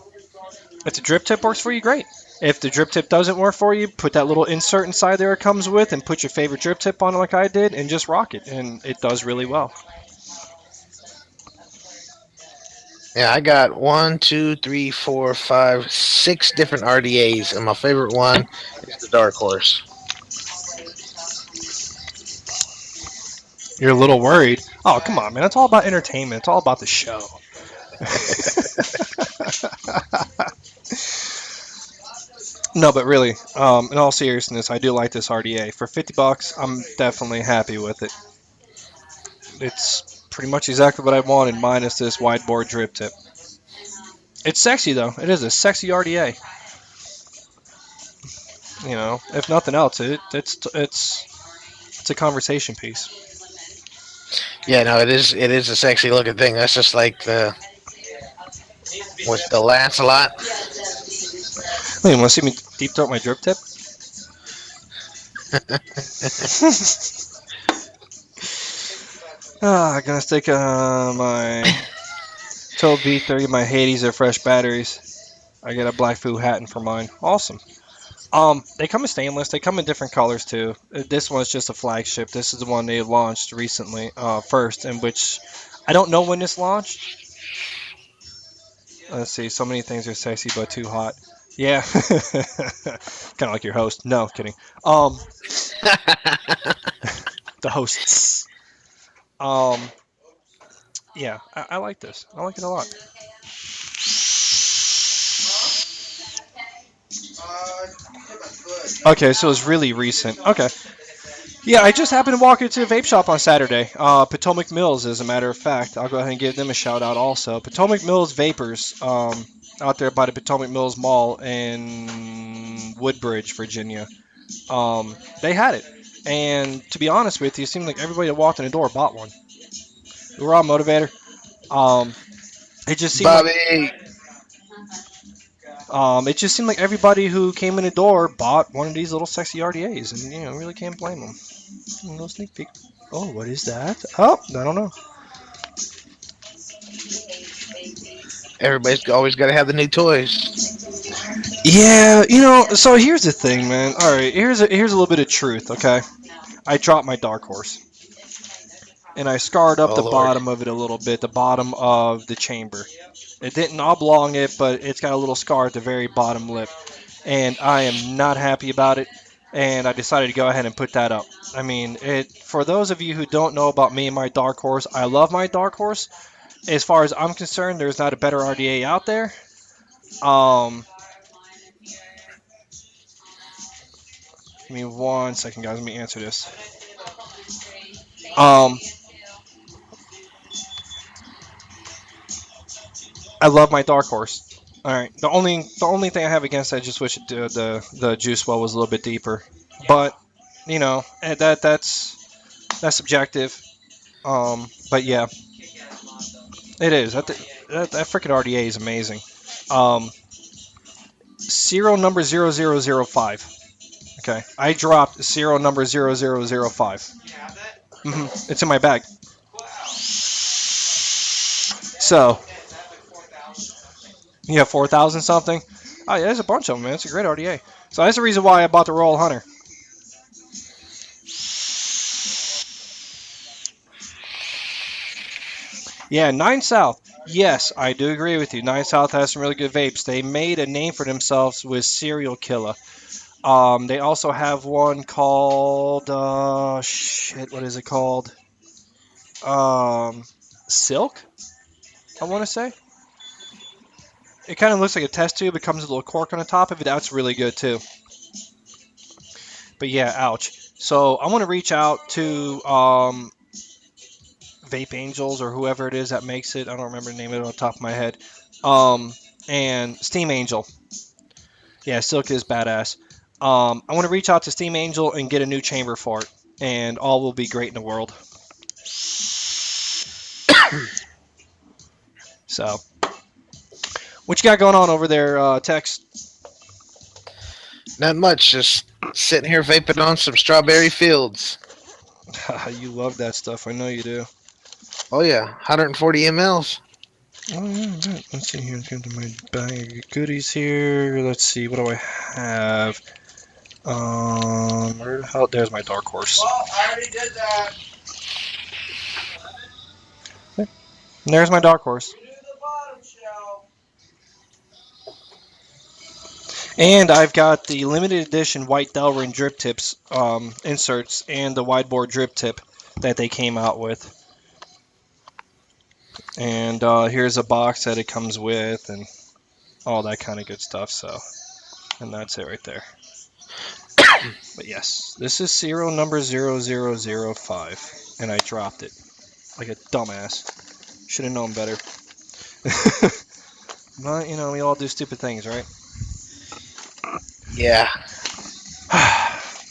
if the drip tip works for you, great. If the drip tip doesn't work for you, put that little insert inside there it comes with and put your favorite drip tip on it like I did and just rock it. And it does really well. Yeah, I got one, two, three, four, five, six different RDAs, and my favorite one is the Dark Horse. You're a little worried. Oh, come on, man. It's all about entertainment. It's all about the show. No, but really, in all seriousness, I do like this RDA. For $50, I'm definitely happy with it. It's pretty much exactly what I wanted, minus this wide bore drip tip. It's sexy though. It is a sexy RDA. You know, if nothing else, it's a conversation piece. Yeah, no, it is a sexy looking thing. That's just like the with the Lancelot. Hey, you want to see me deep throat my drip tip? I'm gonna stick my Toad V30, my Hades are fresh batteries. I get a black foo hatton for mine. Awesome. They come in stainless. They come in different colors too. This one's just a flagship. This is the one they launched recently, first, in which I don't know when this launched. Let's see. So many things are sexy but too hot. Yeah, kind of like your host. No, kidding. Um, the hosts. Um, yeah, I like this. I like it a lot. Okay, so it's really recent. Okay. Yeah, I just happened to walk into a vape shop on Saturday. Potomac Mills, as a matter of fact. I'll go ahead and give them a shout out also. Potomac Mills Vapors, out there by the Potomac Mills Mall in Woodbridge, Virginia. They had it. And to be honest with you, it seemed like everybody that walked in the door bought one. We were all motivator. Um, it just seemed like Bobby, everybody who came in the door bought one of these little sexy RDAs, and really can't blame them. No sneak peek. Oh, what is that? Oh, I don't know. everybody's always got to have the new toys. Yeah, so here's the thing, man. All right, here's a little bit of truth, okay? I dropped my dark horse and I scarred up Oh the Lord. bottom of it a little bit, the bottom of the chamber. It didn't oblong it, but it's got a little scar at the very bottom lip, and I am not happy about it. And I decided to go ahead and put that up. I mean, it for those of you who don't know about me and my dark horse, I love my dark horse. As far as I'm concerned, there's not a better RDA out there. Um, Give me 1 second, guys. Let me answer this. Um, I love my dark horse. All right. The only thing I have against that, I just wish the juice well was a little bit deeper. But that's subjective. But yeah, it is. That freaking RDA is amazing. Um, serial number 0005. Okay, I dropped serial number 0005. It's in my bag. So you have 4,000 something. Oh yeah, there's a bunch of them, man. It's a great RDA. So that's the reason why I bought the Royal Hunter. Yeah, Nine South. Yes, I do agree with you. Nine South has some really good vapes. They made a name for themselves with Serial Killer. They also have one called shit. What is it called? Um, Silk. I want to say. It kind of looks like a test tube. It comes with a little cork on the top of it. That's really good too. But yeah, ouch. So I want to reach out to Vape Angels or whoever it is that makes it. I don't remember the name of it on the top of my head. Um, and Steam Angel. Yeah, Silk is badass. I want to reach out to Steam Angel and get a new chamber for it, and all will be great in the world. So, what you got going on over there, Tex? Not much. Just sitting here vaping on some strawberry fields. You love that stuff. I know you do. Oh yeah, 140 mLs. Oh, yeah, right. Let's see here. Let's get into my bag of goodies here. Let's see. What do I have? Where the hell? There's my dark horse. Well, I already did that. And there's my dark horse. Do the bottom shelf. And I've got the limited edition white Delrin drip tips inserts and the wide bore drip tip that they came out with. And here's a box that it comes with and all that kind of good stuff. So, and that's it right there. But yes, this is serial number 0005, and I dropped it like a dumbass. Should have known better. But we all do stupid things, right? Yeah.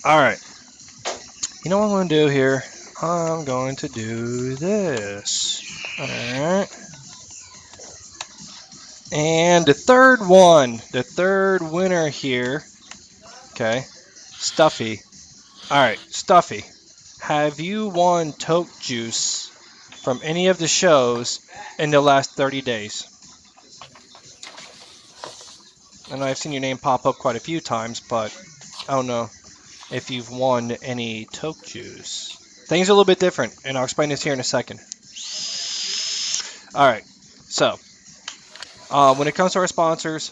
All right. You know what I'm going to do here? I'm going to do this. All right. And the third winner here. Okay. Stuffy. All right, Stuffy. Have you won Toke Juice from any of the shows in the last 30 days? I know I've seen your name pop up quite a few times, but I don't know if you've won any Toke Juice. Things are a little bit different, and I'll explain this here in a second. All right, so when it comes to our sponsors,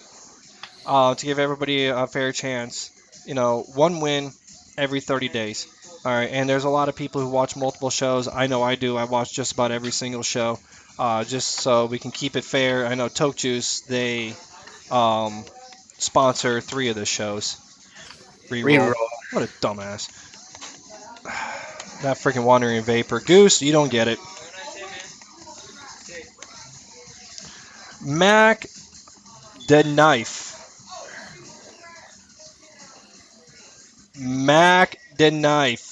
to give everybody a fair chance, one win every 30 days. All right, and there's a lot of people who watch multiple shows. I know I do. I watch just about every single show, just so we can keep it fair. I know Toke Juice, they um, sponsor 3 of the shows. Reroll. Reroll. What a dumbass. That freaking wandering vapor. Goose, you don't get it. Mac the Knife. Mac the Knife.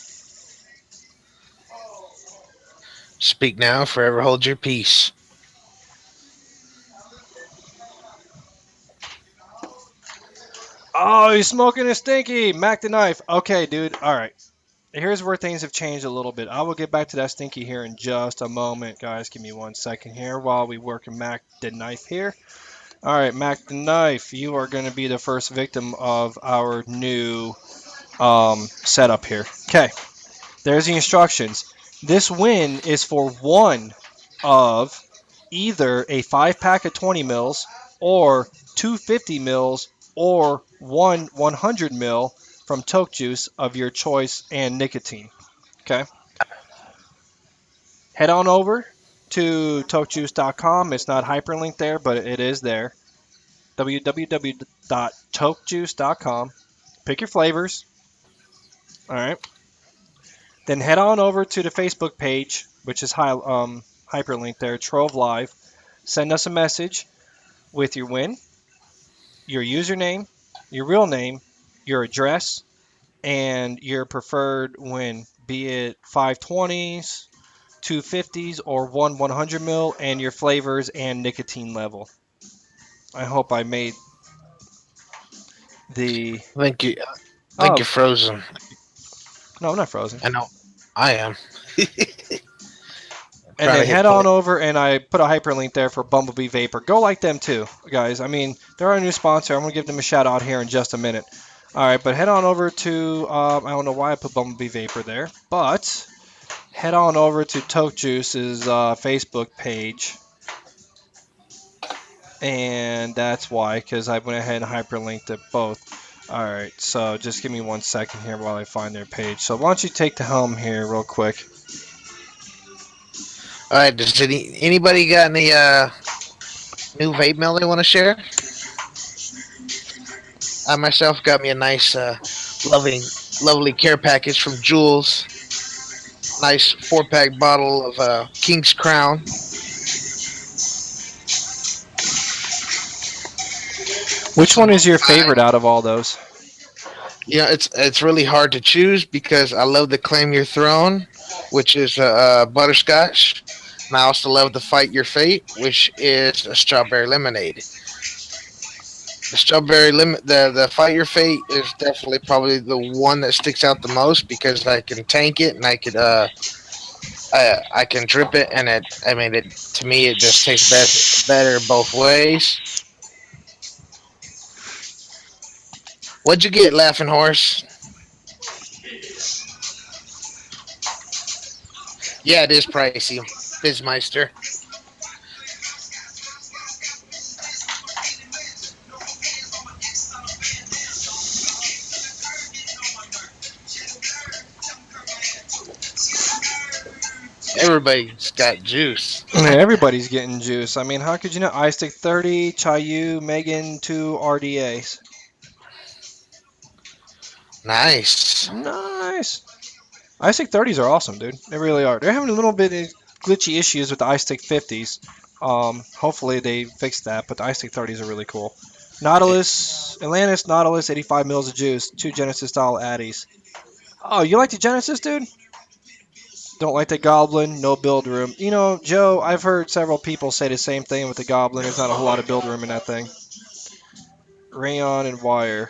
Speak now, forever hold your peace. Oh, he's smoking a stinky. Mac the Knife. Okay, dude. All right. Here's where things have changed a little bit. I will get back to that stinky here in just a moment, guys. Give me 1 second here while we work Mac the Knife here. All right, Mac the Knife, you are going to be the first victim of our new setup here. Okay, there's the instructions. This win is for one of either a 5-pack of 20 mils or 250 mils or one 100 mil from Toke Juice of your choice and nicotine. Okay. Head on over to tokejuice.com. It's not hyperlinked there, but it is there. www.tokejuice.com. Pick your flavors. All right. Then head on over to the Facebook page, which is hyperlinked there, Trove Live. Send us a message with your win, your username, your real name, your address, and your preferred win, be it 520s, 250s, or one 100 mil, and your flavors and nicotine level. I hope I made the. I think you, I think Oh, you're frozen. no, I'm not frozen. I know. I am. And Trying then to hit head on play. over, and I put a hyperlink there for Bumblebee Vapor. Go like them too, guys. I mean, they're our new sponsor. I'm gonna give them a shout out here in just a minute. All right, but head on over to I don't know why I put Bumblebee Vapor there, but head on over to Toke Juice's Facebook page, and that's why, because I went ahead and hyperlinked it both. All right, so just give me 1 second here while I find their page. So why don't you take the helm here real quick? All right. Does anybody got any new vape mail they want to share? I myself got me a nice, lovely care package from Jules. Nice 4-pack bottle of King's Crown. Which one Some is your I, favorite out of all those? it's really hard to choose because I love the Claim Your Throne, which is butterscotch, and I also love the Fight Your Fate, which is a strawberry lemonade. The the Fight Your Fate is definitely probably the one that sticks out the most because I can tank it and I can drip it, and I mean it to me it just tastes better both ways. What'd you get, Laughing Horse? Yeah, it is pricey, Bizmeister. Everybody's got juice. Yeah, everybody's getting juice. I mean, how could you not? iStick 30, Chayu, Megan, 2 RDAs. Nice. Nice. iStick 30s are awesome, dude. They really are. They're having a little bit of glitchy issues with the iStick 50s. Hopefully they fix that, but the iStick 30s are really cool. Nautilus, Atlantis, Nautilus, 85 mils of juice, 2 Genesis style Addies. Oh, you like the Genesis, dude? Don't like the Goblin, no build room. You know, Joe, I've heard several people say the same thing with the Goblin. There's not a whole lot of build room in that thing. Rayon and wire.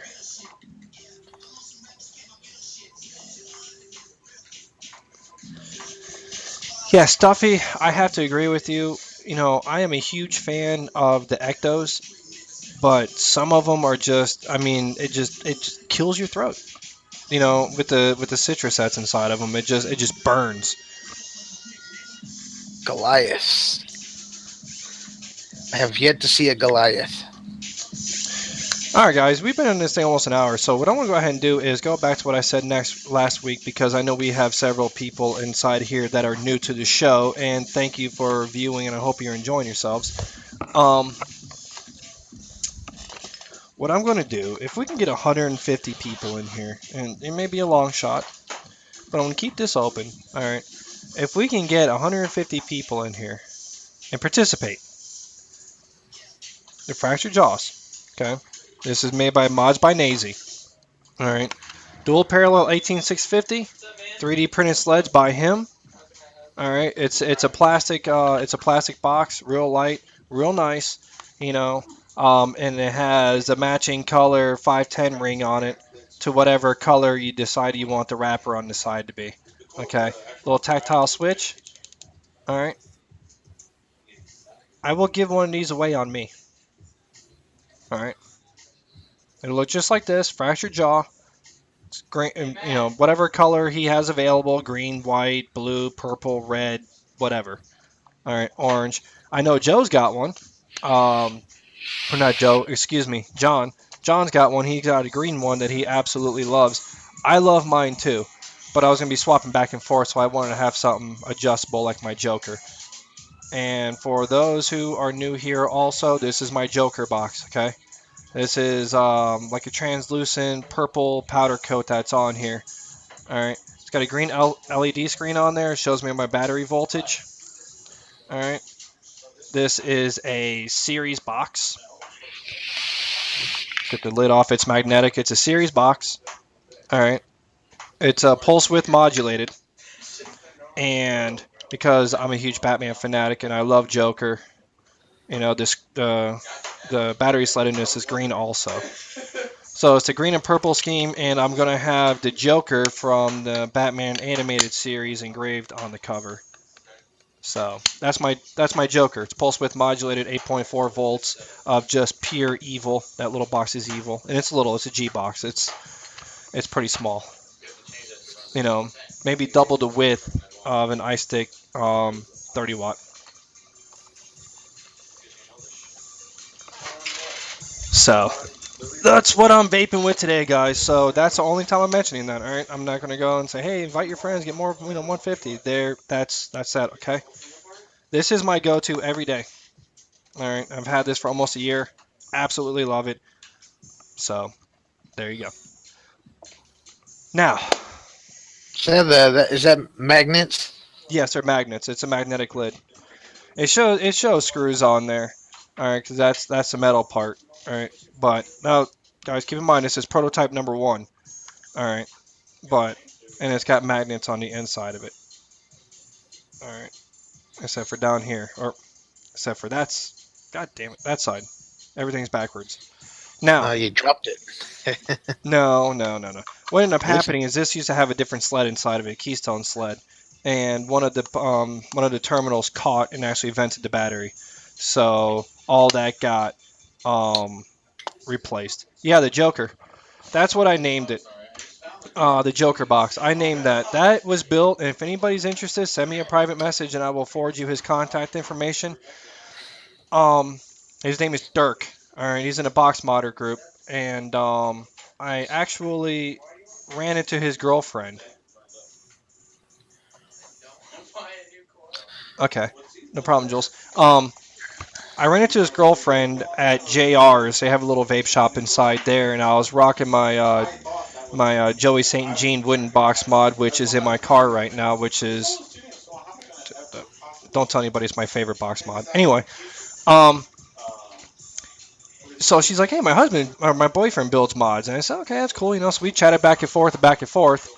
Yeah, Stuffy, I have to agree with you. You know, I am a huge fan of the Ectos, but some of them are just, I mean, it just kills your throat. You know, with the citrus that's inside of them, it just burns. Goliath. I have yet to see a Goliath. All right, guys, we've been in this thing almost an hour, so what I want to go ahead and do is go back to what I said next last week because I know we have several people inside here that are new to the show, and thank you for viewing, and I hope you're enjoying yourselves. Um, what I'm going to do, if we can get 150 people in here, and it may be a long shot, but I'm going to keep this open. All right, if we can get 150 people in here and participate, the fractured jaws. Okay, this is made by Mods by Nazy. All right. Dual parallel 18650, 3D printed sleds by him. All right. It's a plastic box, real light, real nice, you know. And it has a matching color 510 ring on it to whatever color you decide you want the wrapper on the side to be. Okay. Little tactile switch. All right. I will give one of these away on me. All right. It'll look just like this, fractured jaw. Green, whatever color he has available, green, white, blue, purple, red, whatever. All right, orange. I know Joe's got one. Or not Joe, excuse me, John. John's got one. He got a green one that he absolutely loves. I love mine too, but I was gonna be swapping back and forth, so I wanted to have something adjustable like my Joker. And for those who are new here, also, this is my Joker box. Okay, This is like a translucent purple powder coat that's on here. All right. It's got a green LED screen on there. It shows me my battery voltage. All right. This is a series box. Let's get the lid off. It's magnetic. It's a series box. All right. It's pulse width modulated. And because I'm a huge Batman fanatic and I love Joker, this the battery sled in this is green also. So it's a green and purple scheme, and I'm gonna have the Joker from the Batman animated series engraved on the cover. So that's my Joker. It's pulse width modulated, 8.4 volts of just pure evil. That little box is evil, and it's little. It's a G box. It's pretty small. You know, maybe double the width of an iStick 30 watt. So that's what I'm vaping with today, guys. So that's the only time I'm mentioning that. All right, I'm not gonna go and say, hey, invite your friends, get more, 150. There, that's that. Okay, this is my go-to every day. All right, I've had this for almost a year. Absolutely love it. So there you go. Now, Is that magnets? yes, they're magnets. It's a magnetic lid. It shows screws on there. All right, because that's the metal part. All right, but now, guys, keep in mind this is prototype number one. All right, but and it's got magnets on the inside of it. All right, except for down here, or except for God damn it, that side. Everything's backwards. Now, You dropped it. no, no, no, no. What ended up Listen, happening is this used to have a different sled inside of it, Keystone sled, and one of the terminals caught and actually vented the battery, so all that got um, replaced. Yeah, the Joker. That's what I named it. The Joker box. I named that. That was built, and if anybody's interested, send me a private message and I will forward you his contact information. Um, his name is Dirk. All right, he's in a box modder group, and I actually ran into his girlfriend. Okay, no problem, Jules. I ran into his girlfriend at JR's. They have a little vape shop inside there, and I was rocking my Joey St. Jean wooden box mod, which is in my car right now, which is don't tell anybody it's my favorite box mod. Anyway, um, so she's like, "Hey, my husband or my boyfriend builds mods," and I said, "Okay, that's cool." So we chatted back and forth, back and forth,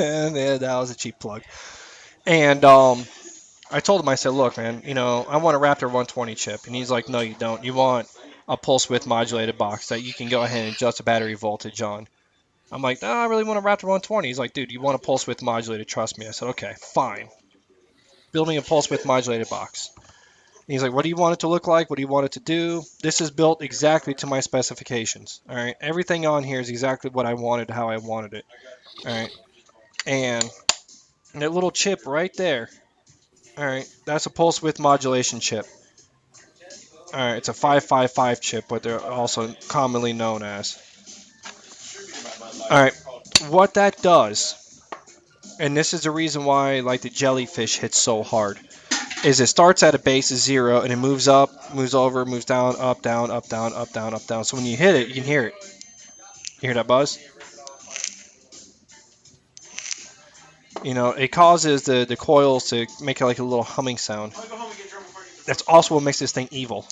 and yeah, that was a cheap plug. And I told him, I said, "Look, man, I want a Raptor 120 chip," and he's like, "No, you don't. You want a pulse width modulated box that you can go ahead and adjust the battery voltage on." I'm like, "No, I really want a Raptor 120." He's like, "Dude, you want a pulse width modulated? Trust me." I said, "Okay, fine. Build me a pulse width modulated box." And he's like, "What do you want it to look like? What do you want it to do?" This is built exactly to my specifications. All right, everything on here is exactly what I wanted, how I wanted it. All right, and that little chip right there. All right, that's a pulse width modulation chip. All right, it's a 555 chip, what they're also commonly known as. All right, what that does, and this is the reason why like the jellyfish hits so hard, is it starts at a base of 0 and it moves up, moves over, moves down, up, down, up, down, up, down, up, down. So when you hit it, you can hear it. You hear that buzz? It causes the coils to make like a little humming sound. That's also what makes this thing evil.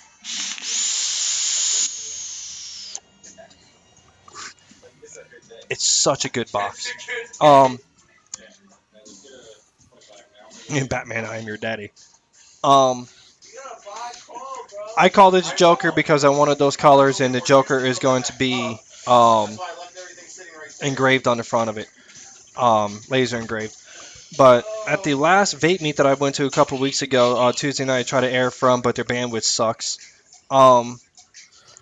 It's such a good box. Um, Batman, I am your daddy. Um, I called it Joker because I wanted those colors, and the Joker is going to be engraved on the front of it, laser engraved. But at the last vape meet that I went to a couple weeks ago, Tuesday night, I tried to air from, but their bandwidth sucks. Um,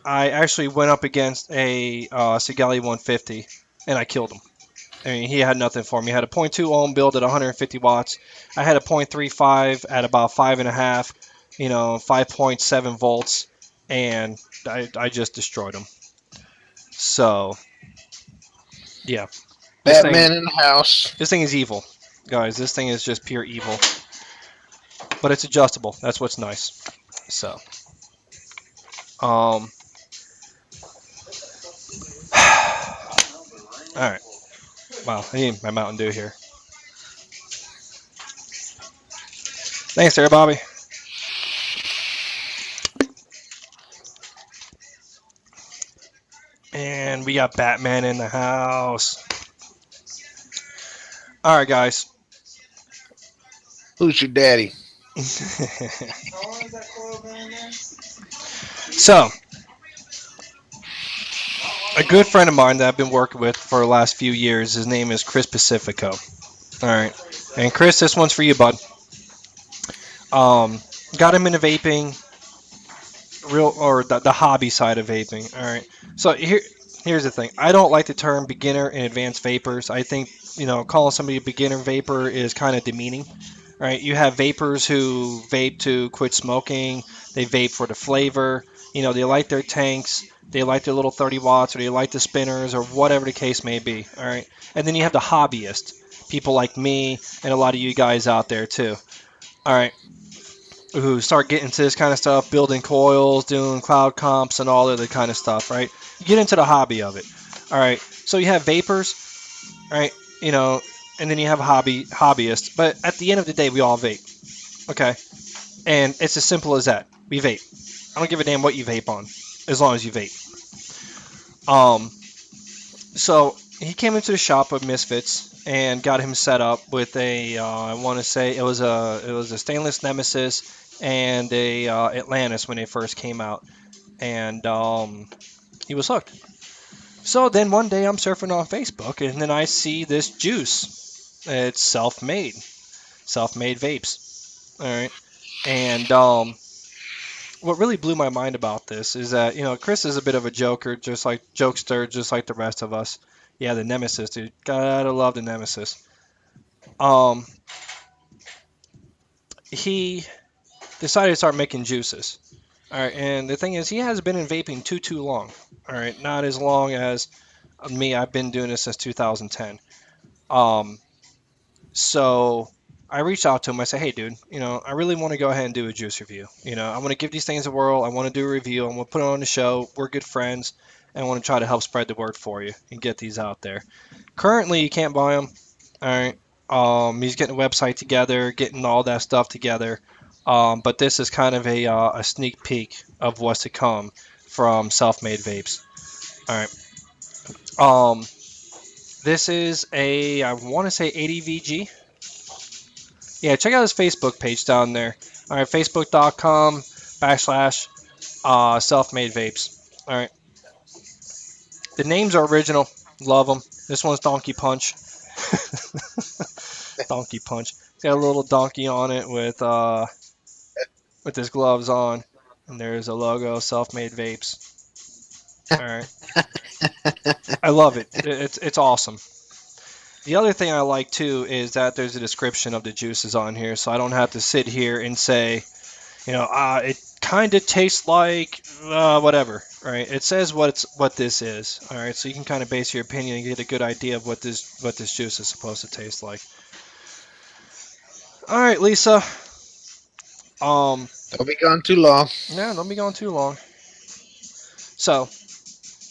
I actually went up against a Sigali 150, and I killed him. I mean, he had nothing for me. He had a zero point 0.2 ohm build at 150 watts. I had a 0.35 at about 5.5, 5.7 volts, and I just destroyed him. So, yeah, this thing Batman in the house. this thing is evil, guys. This thing is just pure evil. But it's adjustable. That's what's nice. So, um, All right. Wow, I need my Mountain Dew here. Thanks, there, Bobby. And we got Batman in the house. All right, guys. Who's your daddy? How long has that coil been in there? So, a good friend of mine that I've been working with for the last few years, his name is Chris Pacifico. All right. And Chris, this one's for you, bud. Um, got him into vaping, real or the hobby side of vaping. All right. So here's the thing. I don't like the term beginner and advanced vapors. I think calling somebody a beginner vapor is kind of demeaning. Right? You have vapors who vape to quit smoking. They vape for the flavor. They light their tanks. They like their little 30 watts, or they like the spinners, or whatever the case may be. All right. And then you have the hobbyist, people like me and a lot of you guys out there too. All right, who start getting into this kind of stuff, building coils, doing cloud comps, and all other kind of stuff, right? You get into the hobby of it. All right, so you have vapors, right? You know, and then you have hobbyists. But at the end of the day, we all vape, okay? And it's as simple as that. We vape. I don't give a damn what you vape on, as long as you vape. Um, so he came into the shop of Misfits and got him set up with a, I want to say it was a stainless Nemesis and a Atlantis when they first came out, and he was hooked. So then one day I'm surfing on Facebook and then I see this juice. It's self-made vapes. All right, and what really blew my mind about this is that Chris is a bit of a joker, just like jokester, just like the rest of us. Yeah, the Nemesis, dude. Gotta love the Nemesis. Um, he decided to start making juices. All right, and the thing is, he has been in vaping too long. All right, not as long as me. I've been doing this since 2010. Um, So I reached out to him. I said, "Hey, dude, I really want to go ahead and do a juice review. I want to give these things a whirl. I want to do a review. I want to put it on the show. We're good friends, and I want to try to help spread the word for you and get these out there. Currently, you can't buy them. All right. He's getting a website together, getting all that stuff together. But this is kind of a sneak peek of what's to come from Self Made Vapes. All right. Um, this is I want to say 80 VG. Yeah, check out his Facebook page down there. All right, facebook.com/ self made vapes. All right, the names are original. Love them. This one's Donkey Punch. Donkey Punch. It's got a little donkey on it with his gloves on, and there's a logo, Self Made Vapes. All right, I love it. It's awesome. The other thing I like too is that there's a description of the juices on here, so I don't have to sit here and say, it kind of tastes like whatever, right? It says what this is, all right. So you can kind of base your opinion and get a good idea of what this juice is supposed to taste like. All right, Lisa. Don't be gone too long. No, don't be going too long. So,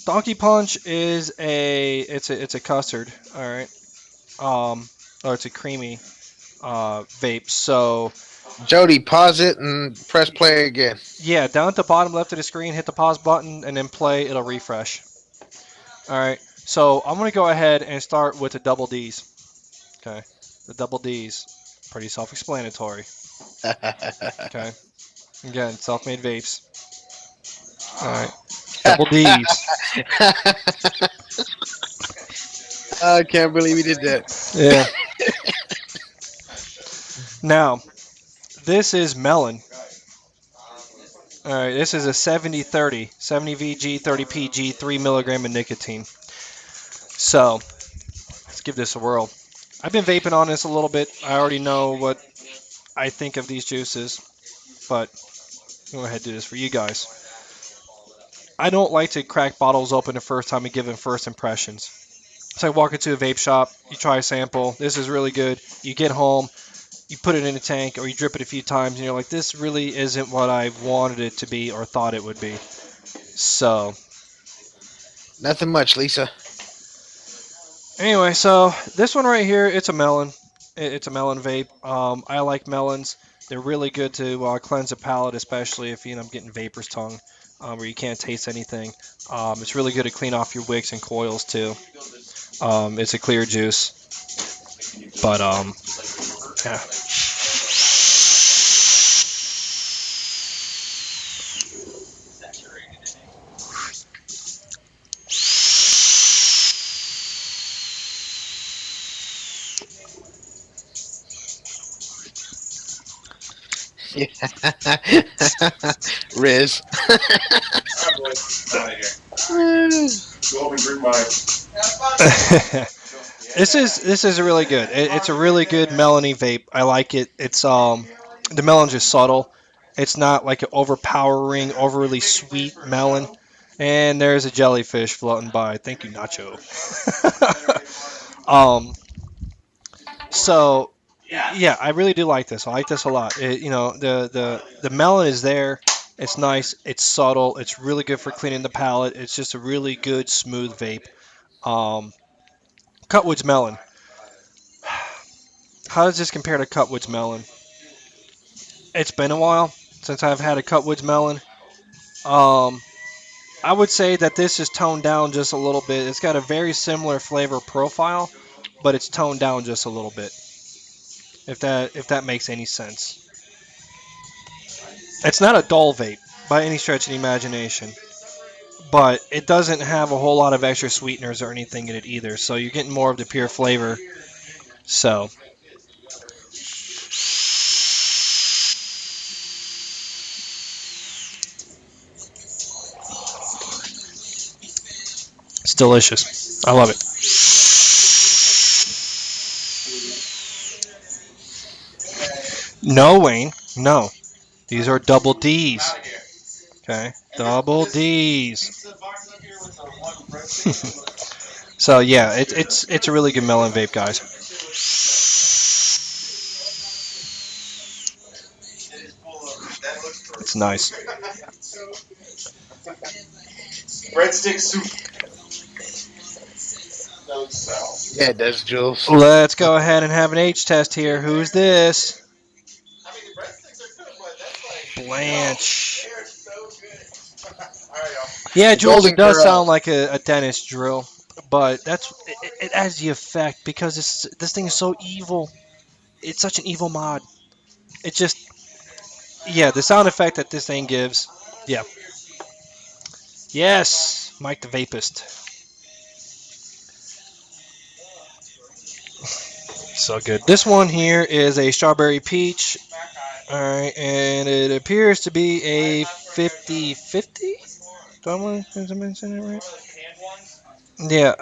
Donkey Punch is it's a custard, all right. Or it's a creamy vape. So Jody, pause it and press play again. yeah, down at the bottom left of the screen, hit the pause button and then play. It'll refresh. All right. So I'm going to go ahead and start with the double D's. Okay. The double D's. Pretty self explanatory. Okay. Again, self made vapes. All right. Double D's. I can't believe he did that. Yeah. Now, this is melon. All right. This is a 70/30. 70 VG, 30 PG, 3 milligram of nicotine. So let's give this a whirl. I've been vaping on this a little bit. I already know what I think of these juices, but I'm going to go ahead and do this for you guys. I don't like to crack bottles open the first time and give them first impressions. It's like walking to a vape shop, you try a sample, this is really good. You get home, you put it in a tank, or you drip it a few times, and you're like, this really isn't what I wanted it to be or thought it would be. So, Nothing much, Lisa. Anyway, so this one right here, it's a melon. It's a melon vape. I like melons. They're really good to cleanse the palate, especially if you end up getting vapor's tongue, where you can't taste anything. It's really good to clean off your wicks and coils too. It's a clear juice, but yeah. Yeah. Riz. Alright, boys, out of here. Go home and drink my. This is really good. It's a really good melony vape. I like it. It's the melon's just subtle. It's not like an overpowering, overly sweet melon. And there's a jellyfish floating by. Thank you, Nacho. um, so yeah, I really do like this. I like this a lot. The melon is there. It's nice. It's subtle. It's really good for cleaning the palate. It's just a really good, smooth vape. Um, Cutwood's melon. How does this compare to Cutwood's melon? It's been a while since I've had a Cutwoods melon. Um, I would say that this is toned down just a little bit. It's got a very similar flavor profile, but it's toned down just a little bit. If that makes any sense. It's not a dull vape by any stretch of the imagination, but it doesn't have a whole lot of extra sweeteners or anything in it either. So you're getting more of the pure flavor. So it's delicious. I love it. No, Wayne. No. These are double D's. Okay. Double D's. So yeah, it's a really good melon vape, guys. It's nice. Breadstick soup. Don't sell. Yeah, it does, Jules. Let's go ahead and have an H test here. Who's this? I mean, the breadsticks are good, but that's like. Blanche. They're so good. Alright, y'all. Yeah, The Jules, it Golden does Girl. sound like a dentist drill, but it adds the effect because this thing is so evil. It's such an evil mod. It just yeah, the sound effect that this thing gives. Yeah. Yes, Mike the Vapist. So good. This one here is a strawberry peach. All right, and it appears to be a 50-50. Do I want to mention it right? Yeah,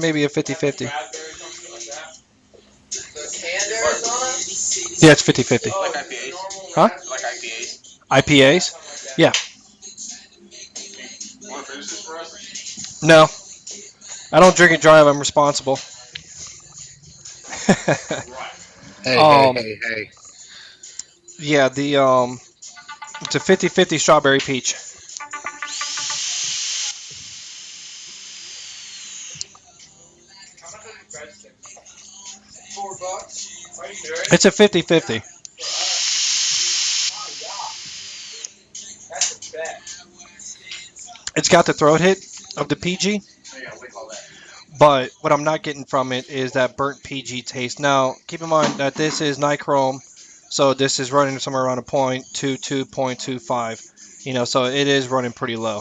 maybe a 50-50. Yeah, it's 50-50. Like IPAs. Huh? Like IPAs. IPAs? Yeah. Want to finish this for us? No, I don't drink and drive. I'm responsible. Hey, hey, um, hey, hey. yeah, it's a 50-50 strawberry peach. $4. Are you sure? It's a 50-50. That's a bet. It's got the throat hit of the PG, Oh, yeah, we call that. but what I'm not getting from it is that burnt PG taste. Now, keep in mind that this is nichrome, so this is running somewhere around a 0.22, 0.25. So it is running pretty low.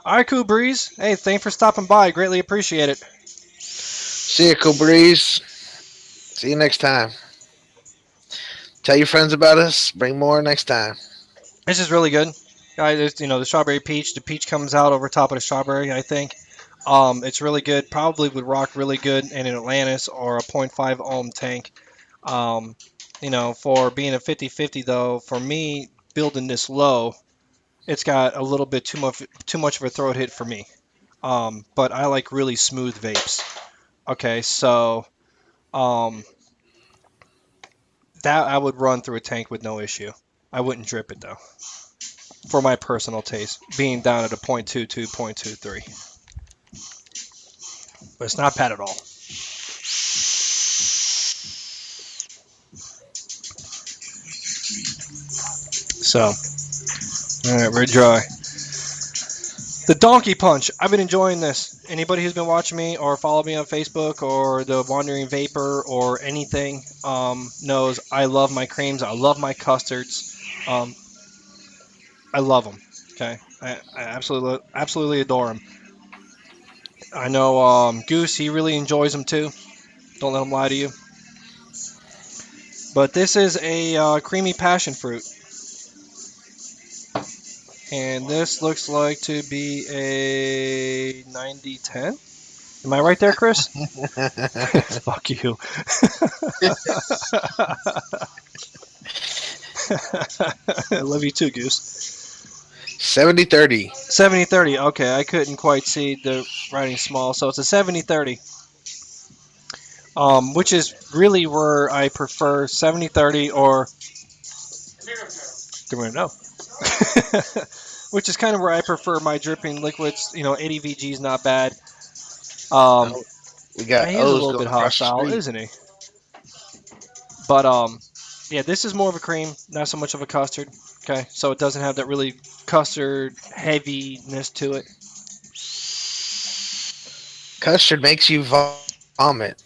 All right, cool breeze. Hey, thanks for stopping by. Greatly appreciate it. See you, Cool Breeze. See you next time. Tell your friends about us. Bring more next time. This is really good, guys. The strawberry peach. The peach comes out over top of the strawberry. I think. It's really good. Probably would rock really good in an Atlantis or a zero point 0.5 ohm tank. Um, for being a 50-50 though, for me building this low, it's got a little bit too much of a throat hit for me. But I like really smooth vapes. Okay, so um, that I would run through a tank with no issue. I wouldn't drip it though, for my personal taste, being down at a 0.22, 0.23. But it's not bad at all. So, all right, we're dry. The Donkey Punch. I've been enjoying this. Anybody who's been watching me or followed me on Facebook or the Wandering Vapor or anything knows I love my creams. I love my custards. I love them. Okay, I absolutely adore them. I know Goose. He really enjoys them too. Don't let him lie to you. But this is a creamy passion fruit, and this looks like to be a 90-10. Am I right there, Chris? Fuck you. I love you too, Goose. 70-30. 70-30. Okay, I couldn't quite see the writing small, so it's a 70-30. Which is really where I prefer 70-30 or do we know? Which is kind of where I prefer my dripping liquids. 80 VG is not bad. Um, Oh, we got he is a O's little going bit across the hostile, street. isn't he? But yeah, this is more of a cream, not so much of a custard. Okay, so it doesn't have that really custard heaviness to it. Custard makes you vomit.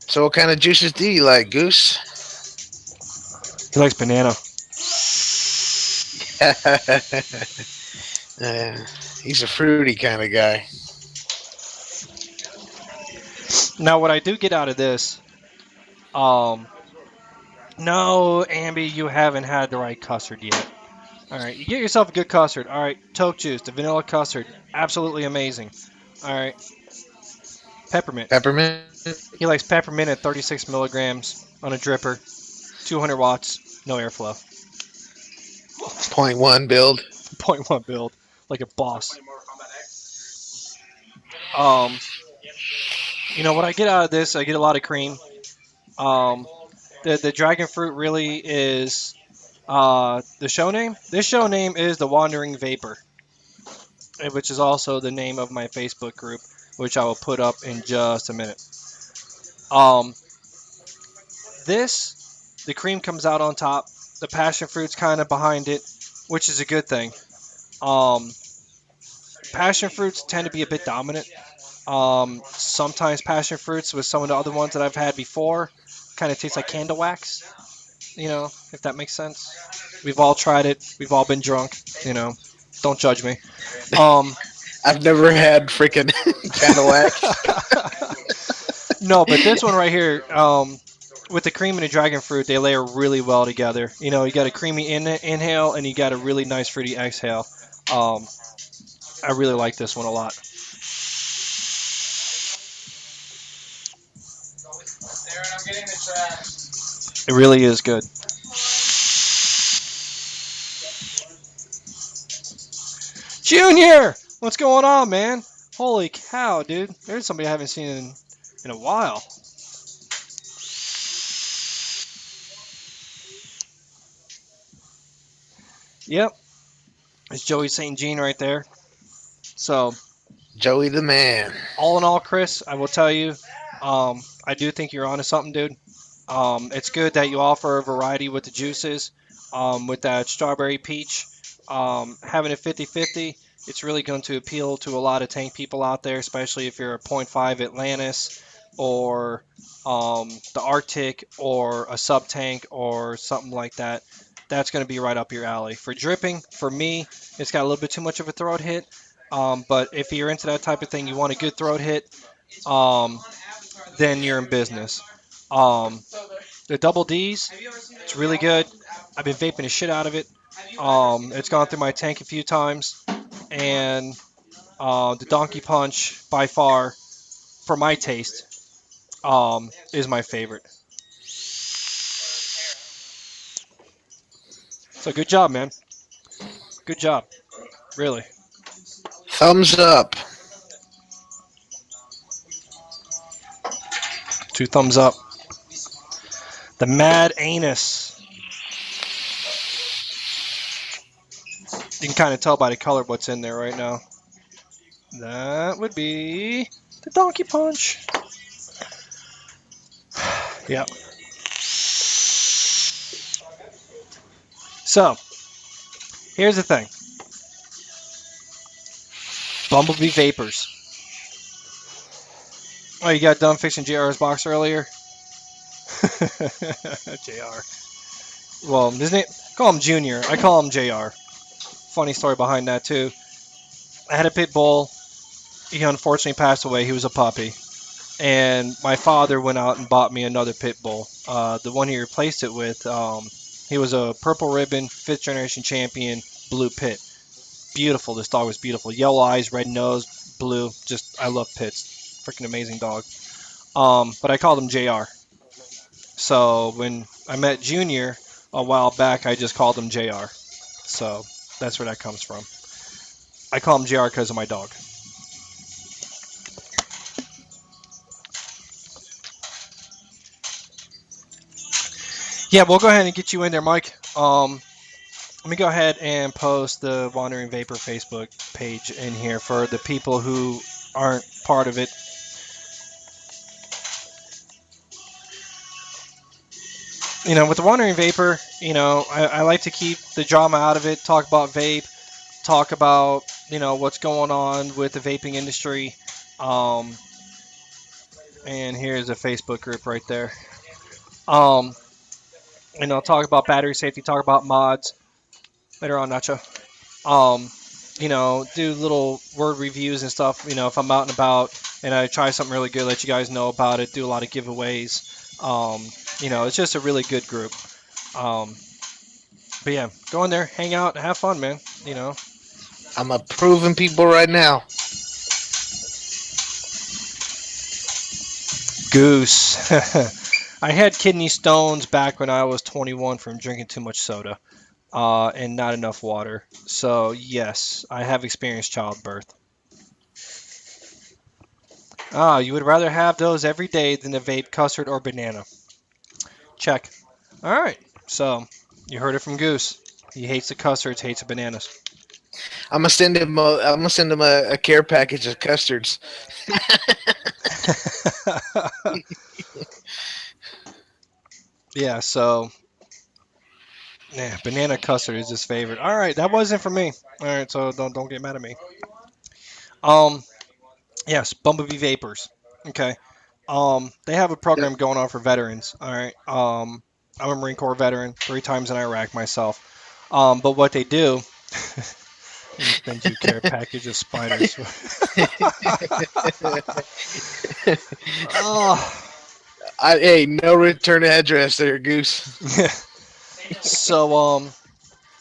So what kind of juices do you like, Goose? He likes banana. Uh, he's a fruity kind of guy. Now, what I do get out of this, um, no, Ambi, you haven't had the right custard yet. All right, you get yourself a good custard. All right, Toke Juice, the vanilla custard, absolutely amazing. All right, peppermint. Peppermint, He likes peppermint at 36 milligrams on a dripper, 200 watts, no airflow, point 1 build. point 1 build, like a boss. Um, what I get out of this, I get a lot of cream. Um, the dragon fruit really is the show name. This show name is the Wandering Vapor, which is also the name of my Facebook group, which I will put up in just a minute. Um, the cream comes out on top. The passion fruit's kind of behind it, which is a good thing. Um, passion fruits tend to be a bit dominant. Sometimes passion fruits with some of the other ones that I've had before kind of taste like candle wax. If that makes sense. We've all tried it. We've all been drunk. Don't judge me. Um, I've never had freaking candle wax. no, but this one right here, with the cream and the dragon fruit, they layer really well together. You got a creamy inhale and you got a really nice fruity exhale. Um, I really like this one a lot. It really is good. Junior, what's going on, man? Holy cow, dude! There's somebody I haven't seen in a while. Yep, it's Joey St. Jean right there. So, Joey the man. all in all, Chris, I will tell you, I do think you're onto something, dude. It's good that you offer a variety with the juices. With that strawberry peach, having it 50-50, it's really going to appeal to a lot of tank people out there, especially if you're a point 0.5 Atlantis or the Arctic or a sub tank or something like that. That's going to be right up your alley. For dripping, for me, it's got a little bit too much of a throat hit. But if you're into that type of thing, you want a good throat hit, um, then you're in business. Um, the double D's, it's really good. I've been vaping the shit out of it. It's gone through my tank a few times, and the Donkey Punch, by far, for my taste, is my favorite. So good job, man. Good job, really. Thumbs up. 2 thumbs up. The Mad Anus. You can kind of tell by the color what's in there right now. That would be the Donkey Punch. Yeah. So, here's the thing. Bumblebee Vapors. Oh, you got done fixing JR's box earlier? JR. Well, his name, call him Junior. I call him JR. Funny story behind that, too. I had a pit bull. He unfortunately passed away. He was a puppy. And my father went out and bought me another pit bull. The one he replaced it with, he was a purple ribbon, fifth generation champion, blue pit. Beautiful. This dog was beautiful. Yellow eyes, red nose, blue. Just, I love pits. Freaking amazing dog. But I called him JR. So when I met Junior a while back, I just called him JR. So that's where that comes from. I call him JR because of my dog. Yeah, we'll go ahead and get you in there, Mike. Let me go ahead and post the Wandering Vapor Facebook page in here for the people who aren't part of it. With the Wandering Vapor, I like to keep the drama out of it, talk about vape, talk about, what's going on with the vaping industry. Um, and here's a Facebook group right there. Um, talk about battery safety, talk about mods. Later on, Nacho. Um, do little word reviews and stuff. If I'm out and about and I try something really good, let you guys know about it. Do a lot of giveaways. It's just a really good group. Um, but yeah, go in there, hang out, have fun, man. I'm approving people right now. Goose. I had kidney stones back when I was 21 from drinking too much soda and not enough water. So yes, I have experienced childbirth. Ah, you would rather have those every day than a vape, custard, or banana. Check. All right. So you heard it from Goose. He hates the custards, hates the bananas. I'm gonna send him a care package of custards. Yeah. So yeah, banana custard is his favorite. All right, that wasn't for me. All right, so don't get mad at me. Um. Yes, Bumblebee Vapors. Okay. They have a Yep. program going on for veterans. All right. I'm a Marine Corps veteran, 3 times in Iraq myself. But what they do, send you care package of spiders. Oh. Hey, no return address there, Goose. So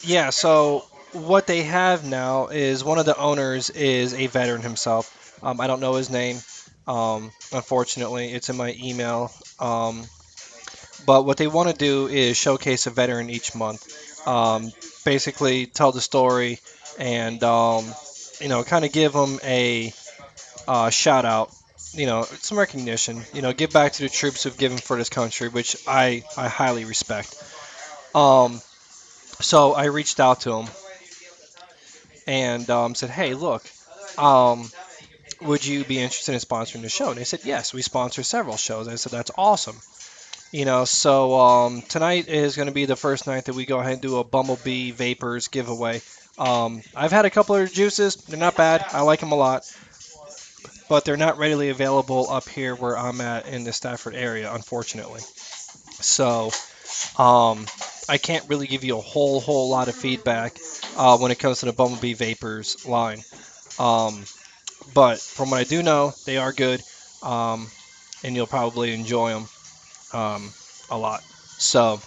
yeah, so what they have now is one of the owners is a veteran himself. I don't know his name. Unfortunately, it's in my email. But what they want to do is showcase a veteran each month. Basically, tell the story and kind of give them a shout out. Some recognition. Give back to the troops who've given for this country, which I highly respect. Um, so I reached out to him and said, "Hey, look, um, would you be interested in sponsoring the show?" And they said, "Yes, we sponsor several shows." I said, "That's awesome." So tonight is going to be the first night that we go ahead and do a Bumblebee Vapors giveaway. I've had a couple of juices; they're not bad. I like them a lot, but they're not readily available up here where I'm at in the Stafford area, unfortunately. So um, I can't really give you a whole lot of feedback when it comes to the Bumblebee Vapors line. Um, But from what I do know, they are good, um, and you'll probably enjoy them a lot. So,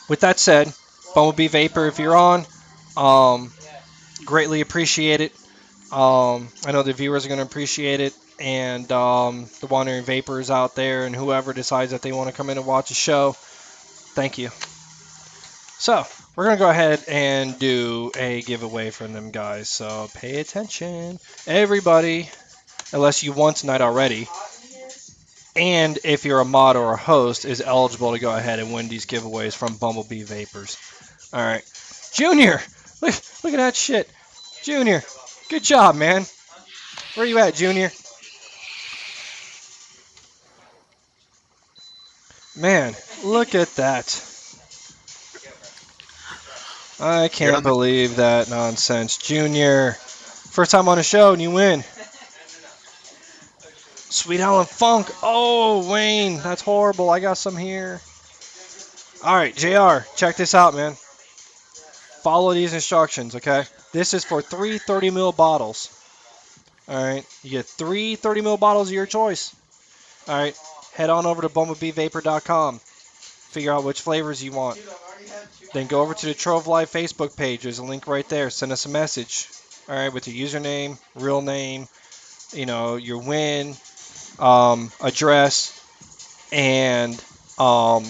with that said, Bumblebee Vapor, if you're on, um, greatly appreciate it. I know the viewers are going to appreciate it, and the Wandering Vapors out there, and whoever decides that they want to come in and watch the show, thank you. So, we're going to go ahead and do a giveaway from them guys. So, pay attention, everybody, unless you won tonight already. And if you're a mod or a host, is eligible to go ahead and win these giveaways from Bumblebee Vapors. All right, Junior, Look at that shit. Junior, good job, man. Where you at, Junior? Man, look at that. I You're can't on the. believe that nonsense. Junior, first time on a show and you win. Sweet Allen Funk. Oh, Wayne, that's horrible. I got some here. All right, JR, check this out, man. Follow these instructions, okay? This is for three 30 ml bottles. All right, you get three 30 ml bottles of your choice. All right, head on over to bumblebeevapor.com. Figure out which flavors you want. Then go over to the Trove Live Facebook page. There's a link right there. Send us a message. All right, with your username, real name, your win, address, and um,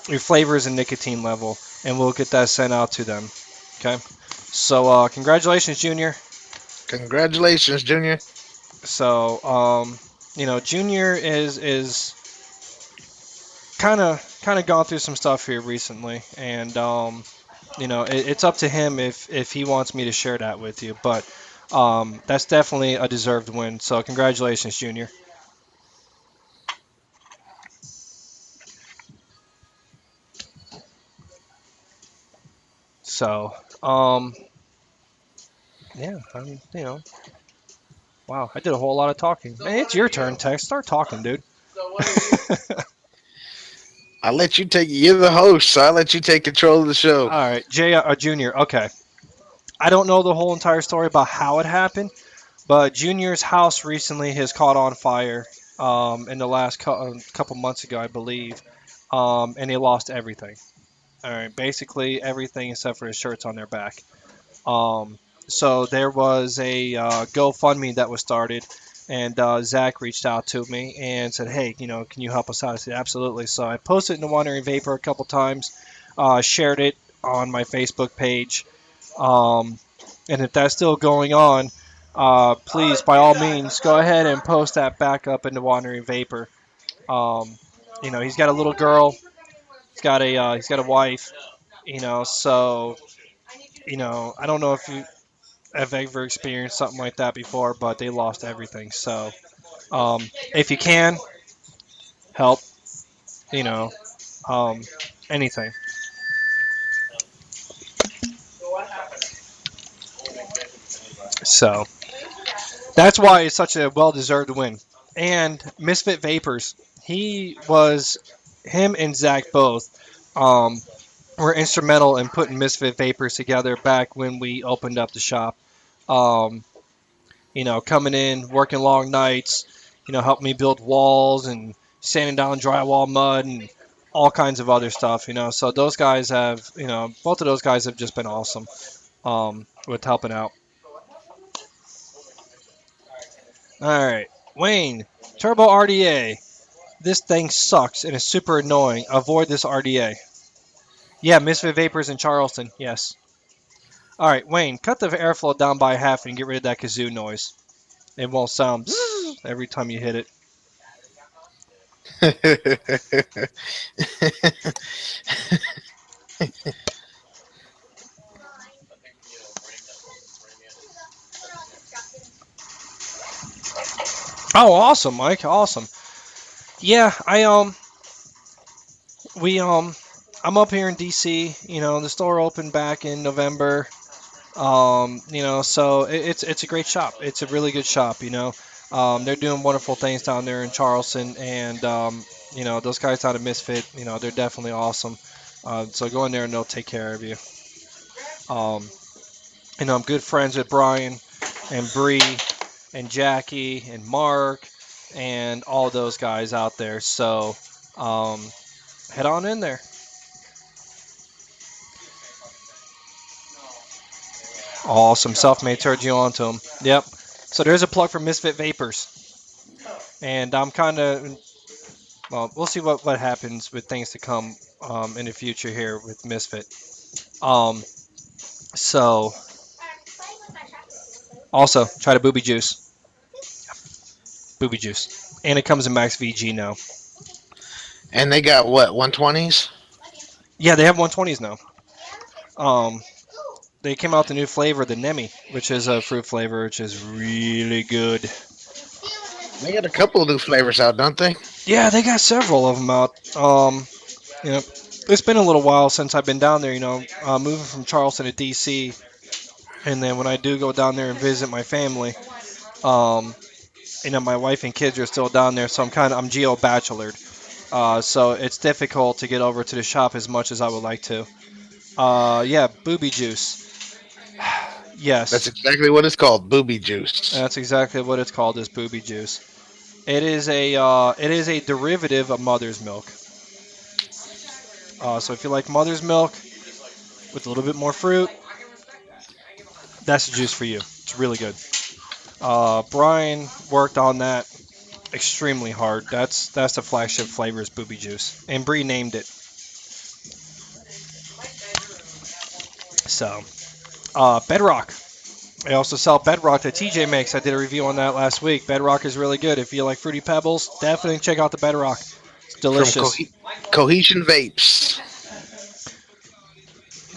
your flavors and nicotine level, and we'll get that sent out to them. Okay. So congratulations, Junior. Congratulations, Junior. So Junior is kind of gone through some stuff here recently, and it's up to him if he wants me to share that with you. But that's definitely a deserved win. So congratulations, Junior. So yeah, wow, I did a whole lot of talking. Man, it's your turn, Tex. Start talking, dude. I let you take. You're the host, so I let you take control of the show. All right, Junior. Okay, I don't know the whole entire story about how it happened, but Junior's house recently has caught on fire in the last couple months ago, I believe, and they lost everything. All right, basically everything except for his shirts on their back. Um, so there was a GoFundMe that was started, and Zach reached out to me and said, "Hey, can you help us out?" I said, "Absolutely." So I posted in the Wandering Vapor a couple times, shared it on my Facebook page, um, and if that's still going on, please, by all means, go ahead and post that back up in the Wandering Vapor. Um, he's got a little girl. He's got a wife. So I don't know if you have ever experienced something like that before, but they lost everything. So if you can help, you know, um, anything. So that's why it's such a well-deserved win. And Misfit Vapors, him and Zach both were instrumental in putting Misfit Vapors together back when we opened up the shop. Um, coming in, working long nights, helping me build walls and sanding down drywall mud and all kinds of other stuff, So those guys both of those guys have just been awesome with helping out. All right, Wayne, Turbo RDA. This thing sucks and is super annoying. Avoid this RDA. Yeah, Misfit Vapors in Charleston, yes. All right, Wayne, cut the airflow down by half and get rid of that kazoo noise. It won't sound every time you hit it. Oh, awesome, Mike. Awesome. Yeah, we I'm up here in DC. The store opened back in November. So it's a great shop. It's a really good shop. They're doing wonderful things down there in Charleston, and those guys down at Misfit. They're definitely awesome. So go in there and they'll take care of you. Um, I'm good friends with Brian and Bree and Jackie and Mark and all those guys out there. So um, head on in there. Awesome. Self made turned you on to them. Yep. So there's a plug for Misfit Vapors. And I'm kind of, well, we'll see what happens with things to come in the future here with Misfit. Um, so also try to booby juice. Booby juice. And it comes in Max VG now. And they got what, 120s? Yeah, they have 120s now. Um, they came out the new flavor, the Nemi, which is a fruit flavor, which is really good. They got a couple of new flavors out, don't they? Yeah, they got several of them out. You know, it's been a little while since I've been down there. Moving from Charleston to DC, and then when I do go down there and visit my family, um, my wife and kids are still down there, so I'm geo bachelored. So it's difficult to get over to the shop as much as I would like to. Yeah, booby juice. That's Yes, exactly what it's called, booby juice. that's exactly what it's called. Is booby juice. It is a derivative of mother's milk. So if you like mother's milk with a little bit more fruit, that's the juice for you. It's really good. Brian worked on that extremely hard. That's the flagship flavor is booby juice, and Bree named it. So Bedrock. I also sell Bedrock that TJ makes. I did a review on that last week. Bedrock is really good. If you like fruity pebbles, definitely check out the Bedrock. It's From delicious. Cohesion Vapes.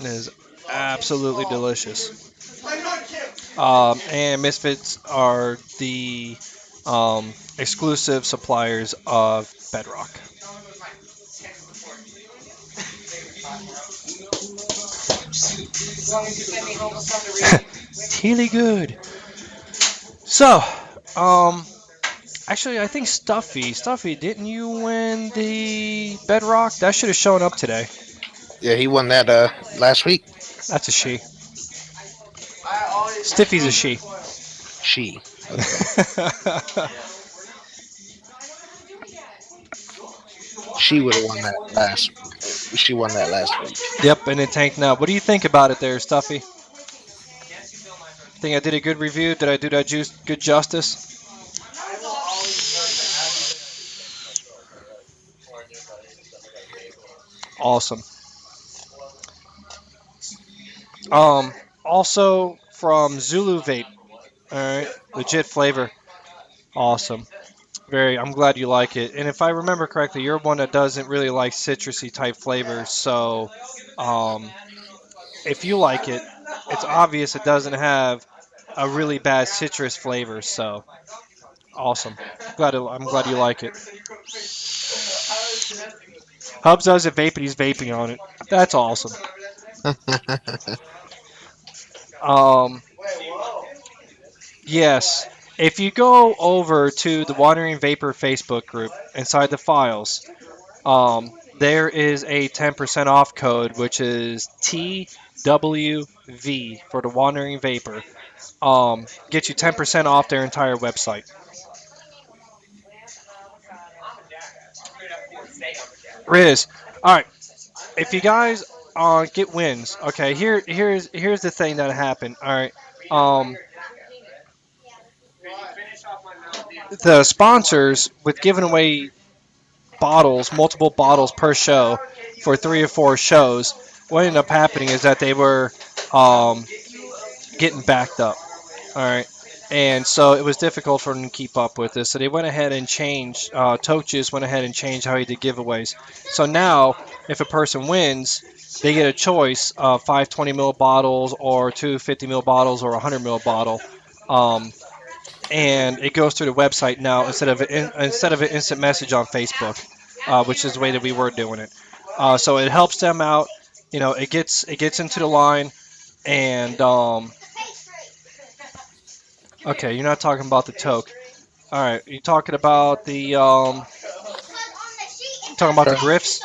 It is absolutely delicious. And Misfits are the exclusive suppliers of Bedrock. It's really good. So, um, actually, I think Stuffy, didn't you win the Bedrock? That should have shown up today. Yeah, he won that last week. That's a she. Stiffy's a He, she. she. Okay. She would have won that last. She won that last week. Yep, and in tank now. What do you think about it there, Stuffy? Think I did a good review? Did I do that juice good justice? Awesome. Um, Also from Zulu Vape. All right, legit flavor. Awesome. Very. I'm glad you like it. And if I remember correctly, you're one that doesn't really like citrusy type flavors. So, um, if you like it, it's obvious it doesn't have a really bad citrus flavor. So, awesome. I'm glad you like it. Hubs does it vape, and he's vaping on it. That's awesome. Um, yes. If you go over to the Wandering Vapor Facebook group inside the files, there is a 10% off code, which is TWV for the Wandering Vapor. Get you 10% off their entire website. Riz, all right. If you guys get wins, okay. Here's the thing that happened. All right. Um, the sponsors with giving away bottles, multiple bottles per show for 3 or 4 shows. What ended up happening is that they were um, getting backed up. All right. And so it was difficult for them to keep up with this. So they went ahead and changed, Toches went ahead and changed how he did giveaways. So now, if a person wins, they get a choice of 5 20 ml bottles or 2 50 ml bottles or a 100 ml bottle. Um, and it goes through the website now instead of an instant message on Facebook, which is the way that we were doing it. So it helps them out. It gets into the line, and okay, you're not talking about the toke. All right, you're talking about the Sorry. griffs.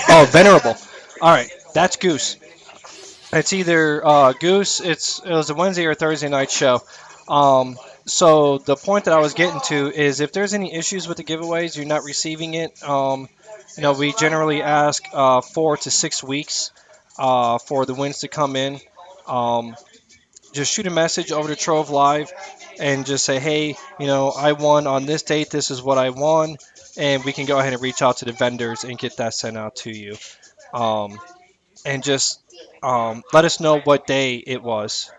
Oh, venerable. All right, that's Goose. It's either Goose. It was a Wednesday or Thursday night show. So the point that I was getting to is if there's any issues with the giveaways, you're not receiving it. We generally ask 4 to 6 weeks for the wins to come in. Um, just shoot a message over to Trove Live and just say, hey, I won on this date. This is what I won, and we can go ahead and reach out to the vendors and get that sent out to you. Um, and just let us know what day it was.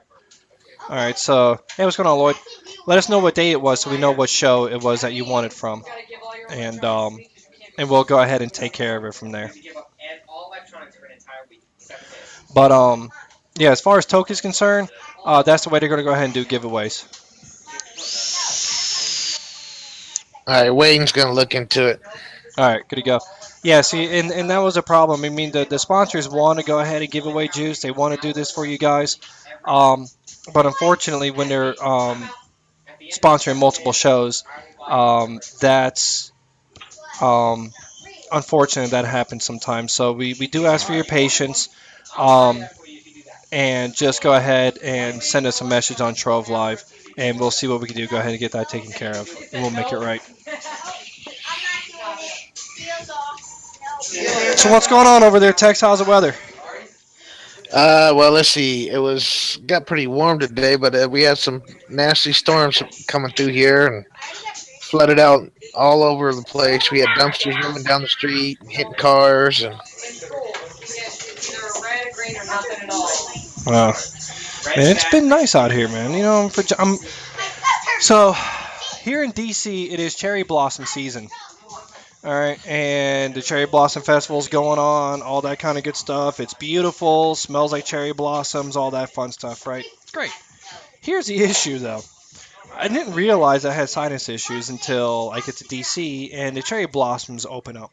All right, so hey, what's going on, Lloyd? Let us know what day it was so we know what show it was that you wanted from, and we'll go ahead and take care of it from there. But yeah, as far as Toke is concerned, that's the way they're going to go ahead and do giveaways. All right, Wayne's gonna look into it. All right, good to go. Yeah, see, and that was a problem. I mean, the sponsors want to go ahead and give away juice. They want to do this for you guys. Um, but unfortunately, when they're sponsoring multiple shows, that's um, unfortunate that happens sometimes. So we do ask for your patience. Um, and just go ahead and send us a message on Trove Live, and we'll see what we can do. Go ahead and get that taken care of, and we'll make it right. So what's going on over there, Tex? How's the weather? Well, let's see. It was got pretty warm today, but we had some nasty storms coming through here and flooded out all over the place. We had dumpsters rolling down the street and hitting cars, and Uh, Man, it's been nice out here, man. You know, so here in DC, it is cherry blossom season. All right, and the cherry blossom festival's going on, all that kind of good stuff. It's beautiful, smells like cherry blossoms, all that fun stuff, right? It's great. Here's the issue, though. I didn't realize I had sinus issues until I get to DC and the cherry blossoms open up.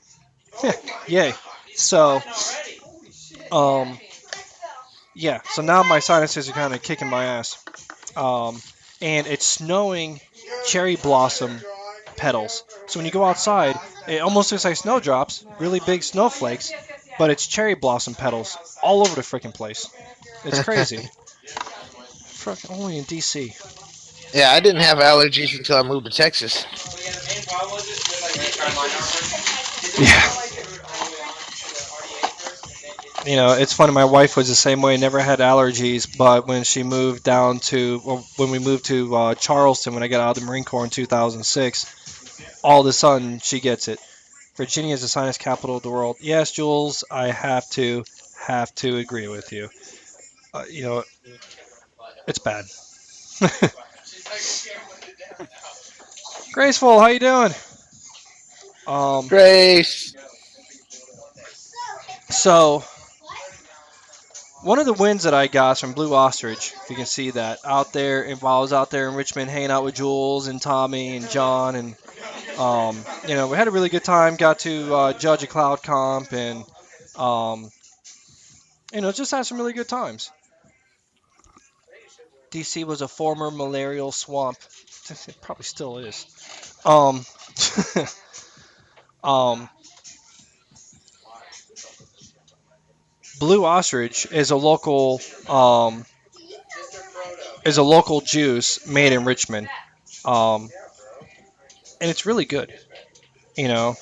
Yay. So, um, yeah, so now my sinuses are kind of kicking my ass. Um, and it's snowing cherry blossom petals. So when you go outside, it almost looks like snowdrops, really big snowflakes, but it's cherry blossom petals all over the freaking place. It's crazy. Fuck, only in DC. yeah, I didn't have allergies until I moved to Texas. Yeah. You know, it's funny. My wife was the same way. Never had allergies, but when she moved down to, well, when we moved to Charleston, when I got out of the Marine Corps in 2006, all of a sudden she gets it. Virginia is the sinus capital of the world. Yes, Jules, I have to agree with you. You know, it's bad. Graceful, how you doing? Um, Grace. so one of the wins that I got from Blue Ostrich, if you can see that, out there, and while I was out there in Richmond hanging out with Jules and Tommy and John, and we had a really good time. Got to judge a cloud comp, and um, just had some really good times. DC was a former malarial swamp. It probably still is. Um, um, Blue Ostrich um, is a local juice made in Richmond, um, and it's really good. You know,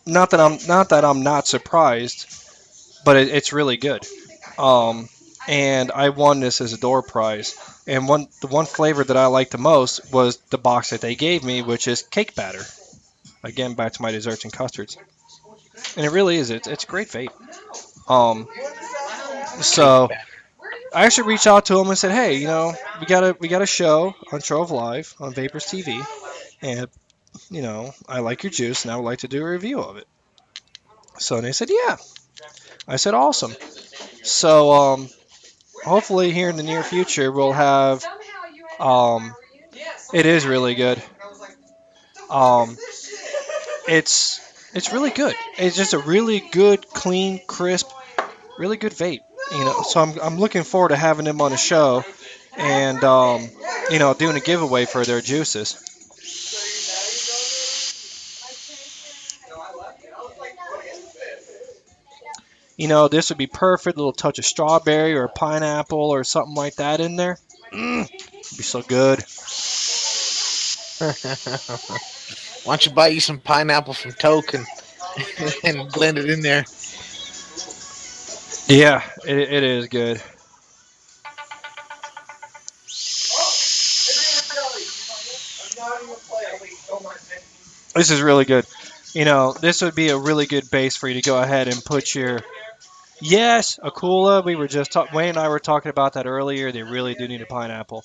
not that I'm not surprised, but it's really good. Um, and I won this as a door prize. And the one flavor that I liked the most was the box that they gave me, which is cake batter. Again, back to my desserts and custards, and it really is. It's a great vape. Um, Cake so batter. I actually reached out to them and said, hey, we got a show on Trove Live on Vapors TV, and I like your juice, and I would like to do a review of it. So they said, yeah. I said, awesome. So hopefully here in the near future we'll have. Um, it is really good. Um, it's really good. It's just a really good, clean, crisp, really good vape. So I'm looking forward to having them on the show and doing a giveaway for their juices. This would be perfect. A little touch of strawberry or pineapple or something like that in there. It'd be so good. Why don't you buy you some pineapple from Toke and blend it in there? Yeah, it is good. This is really good. This would be a really good base for you to go ahead and put your Yes, Akula. We were just Wayne and I were talking about that earlier. They really do need a pineapple.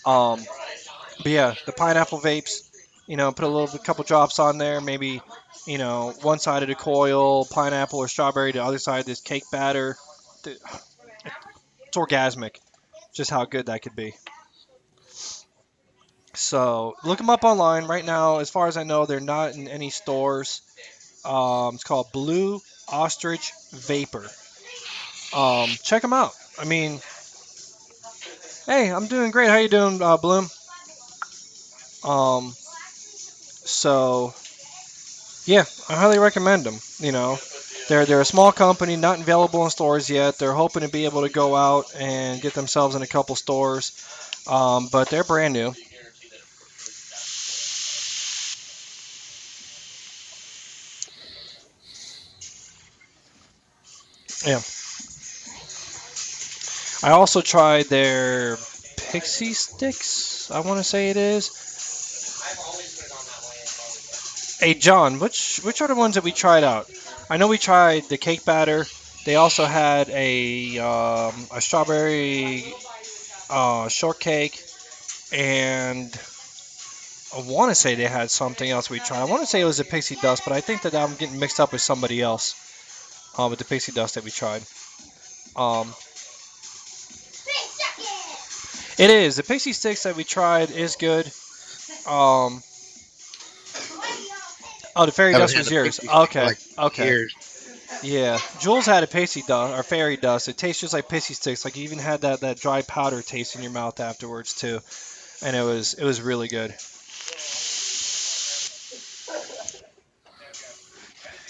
Um, but yeah, the pineapple vapes. Put a little, a couple drops on there. Maybe, one side of the coil, pineapple or strawberry. The other side, this cake batter. Dude, it's orgasmic. Just how good that could be. So look them up online right now. As far as I know, they're not in any stores. It's called Blue Ostrich Vapor. Check them out. I mean, hey, I'm doing great. How you doing, Bloom? So yeah, I highly recommend them. They're a small company, not available in stores yet. They're hoping to be able to go out and get themselves in a couple stores, but they're brand new. Yeah, I also tried their Pixie Sticks. I want to say it is. Hey John, which are the ones that we tried out? I know we tried the cake batter. They also had a strawberry shortcake, and I want to say they had something else we tried. I want to say it was a pixie dust, but I think that I'm getting mixed up with somebody else with the pixie dust that we tried. Um, it is the pixie sticks that we tried is good. Um, oh, the fairy Haven't dust had was a yours. pixie stick in Okay, like okay. years. Yeah, Jules had a pixie dust or fairy dust. It tastes just like pixie sticks. Like you even had that dry powder taste in your mouth afterwards too, and it was really good.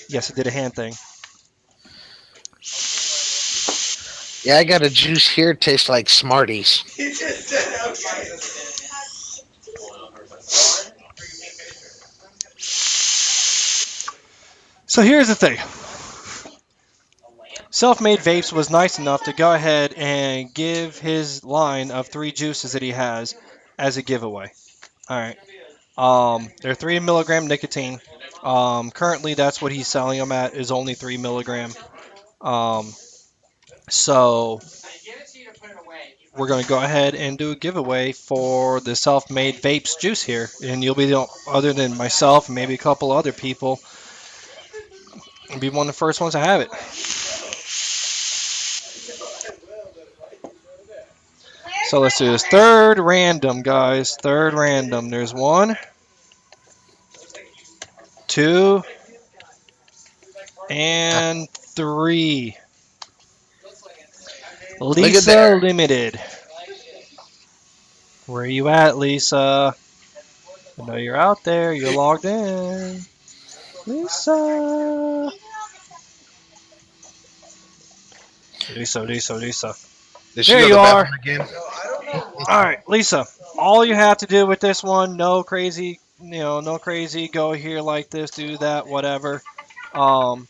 Yes, it did a hand thing. Yeah, I got a juice here. Tastes like Smarties. He just said okay. So here's the thing. Self Made Vapes was nice enough to go ahead and give his line of three juices that he has as a giveaway. All right. They're 3 milligram nicotine. Currently, that's what he's selling them at is only 3 milligram. Um, so we're going to go ahead and do a giveaway for the Self Made Vapes juice here, and you'll be the other than myself and maybe a couple other people, will be one of the first ones to have it. So let's do this third random, guys. Third random. There's one, two, and three. Look at Lisa there. Limited. Where are you at, Lisa? I know you're out there. You're logged in. Lisa. Lisa, Lisa, Lisa. Did she There go to you the are. bathroom again? All right, Lisa. All you have to do with this one, no crazy, no crazy. Go here like this, do that, whatever. Um,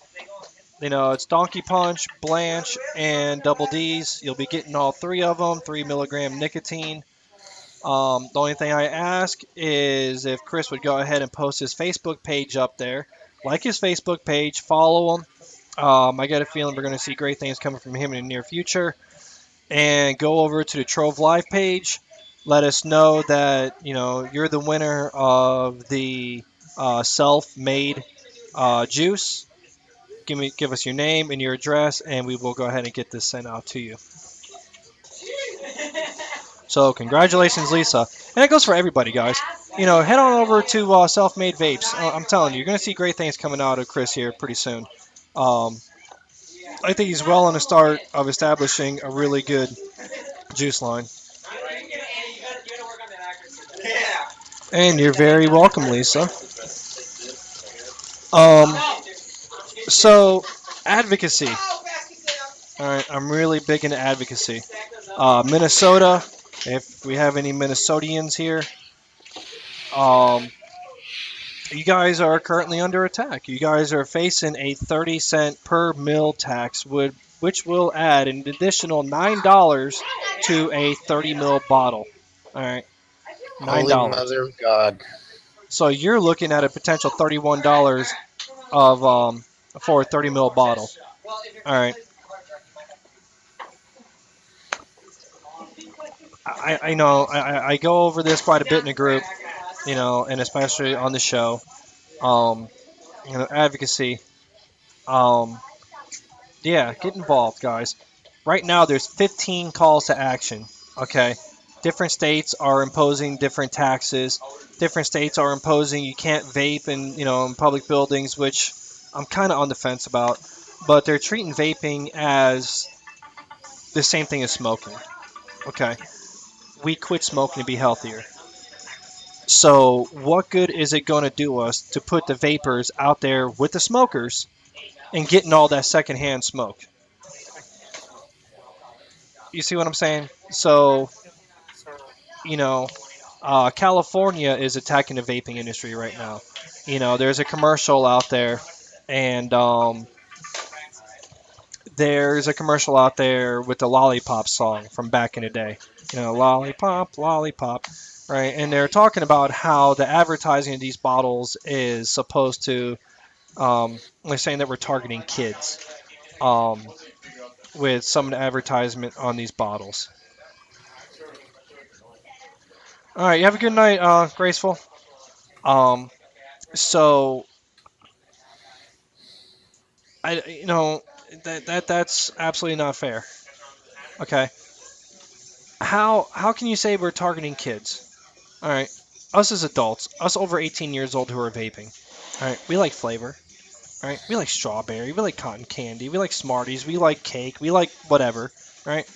it's Donkey Punch, Blanche, and Double D's. You'll be getting all three of them, 3 milligram nicotine. The only thing I ask is if Chris would go ahead and post his Facebook page up there. Like his Facebook page, follow him. I got a feeling we're going to see great things coming from him in the near future. And go over to the Trove Live page. Let us know that you're the winner of the self-made juice. Give us your name and your address, and we will go ahead and get this sent out to you. So congratulations, Lisa, and it goes for everybody, guys. Head on over to Self Made Vapes. I'm telling you, you're going to see great things coming out of Chris here pretty soon. Um, I think he's well on the start of establishing a really good juice line. And you're very welcome, Lisa. Um, so advocacy. All right, I'm really big into advocacy. Minnesota, if we have any Minnesotians here, um, you guys are currently under attack. You guys are facing a 30 cent per mil tax, which will add an additional $9 to a 30 mil bottle. All right, nine Holy dollars. Mother of God. So you're looking at a potential $31 of for a 30 mil bottle. All right. I know I go over this quite a bit in the group, and especially on the show. Um, advocacy. Um, yeah, get involved, guys. Right now, there's 15 calls to action. Okay, different states are imposing different taxes. Different states are imposing you can't vape in public buildings, which I'm kind of on the fence about. But they're treating vaping as the same thing as smoking. Okay, we quit smoking to be healthier. So, what good is it going to do us to put the vapors out there with the smokers and getting all that secondhand smoke? You see what I'm saying? So, you know, California is attacking the vaping industry right now. There's a commercial out there, and there's a commercial out there with the Lollipop song from back in the day. Lollipop, lollipop, right? And they're talking about how the advertising of these bottles is supposed to, they're saying that we're targeting kids with some of the advertisement on these bottles. All right, you have a good night, Graceful. Um, so that's absolutely not fair. Okay, how can you say we're targeting kids? All right, us as adults, us over 18 years old who are vaping. All right, we like flavor. All right, we like strawberry, we like cotton candy, we like Smarties, we like cake, we like whatever. Right?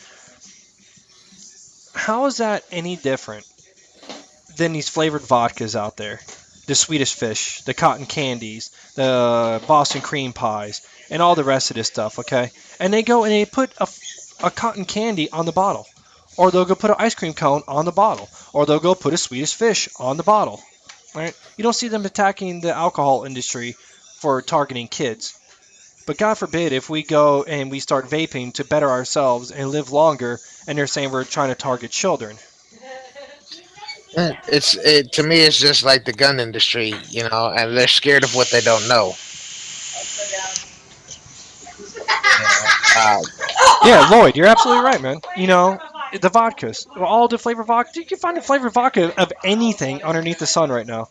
How is that any different than these flavored vodkas out there? The Swedish Fish, the cotton candies, the Boston cream pies, and all the rest of this stuff. Okay, and they go and they put a cotton candy on the bottle, or they'll go put an ice cream cone on the bottle, or they'll go put a Swedish Fish on the bottle. Right? You don't see them attacking the alcohol industry for targeting kids. But God forbid if we go and we start vaping to better ourselves and live longer, and they're saying we're trying to target children. To me, it's just like the gun industry, and they're scared of what they don't know. You know, Yeah, Lloyd, you're absolutely right, man. The vodkas, all the flavored vodka. You can find the flavored vodka of anything underneath the sun right now.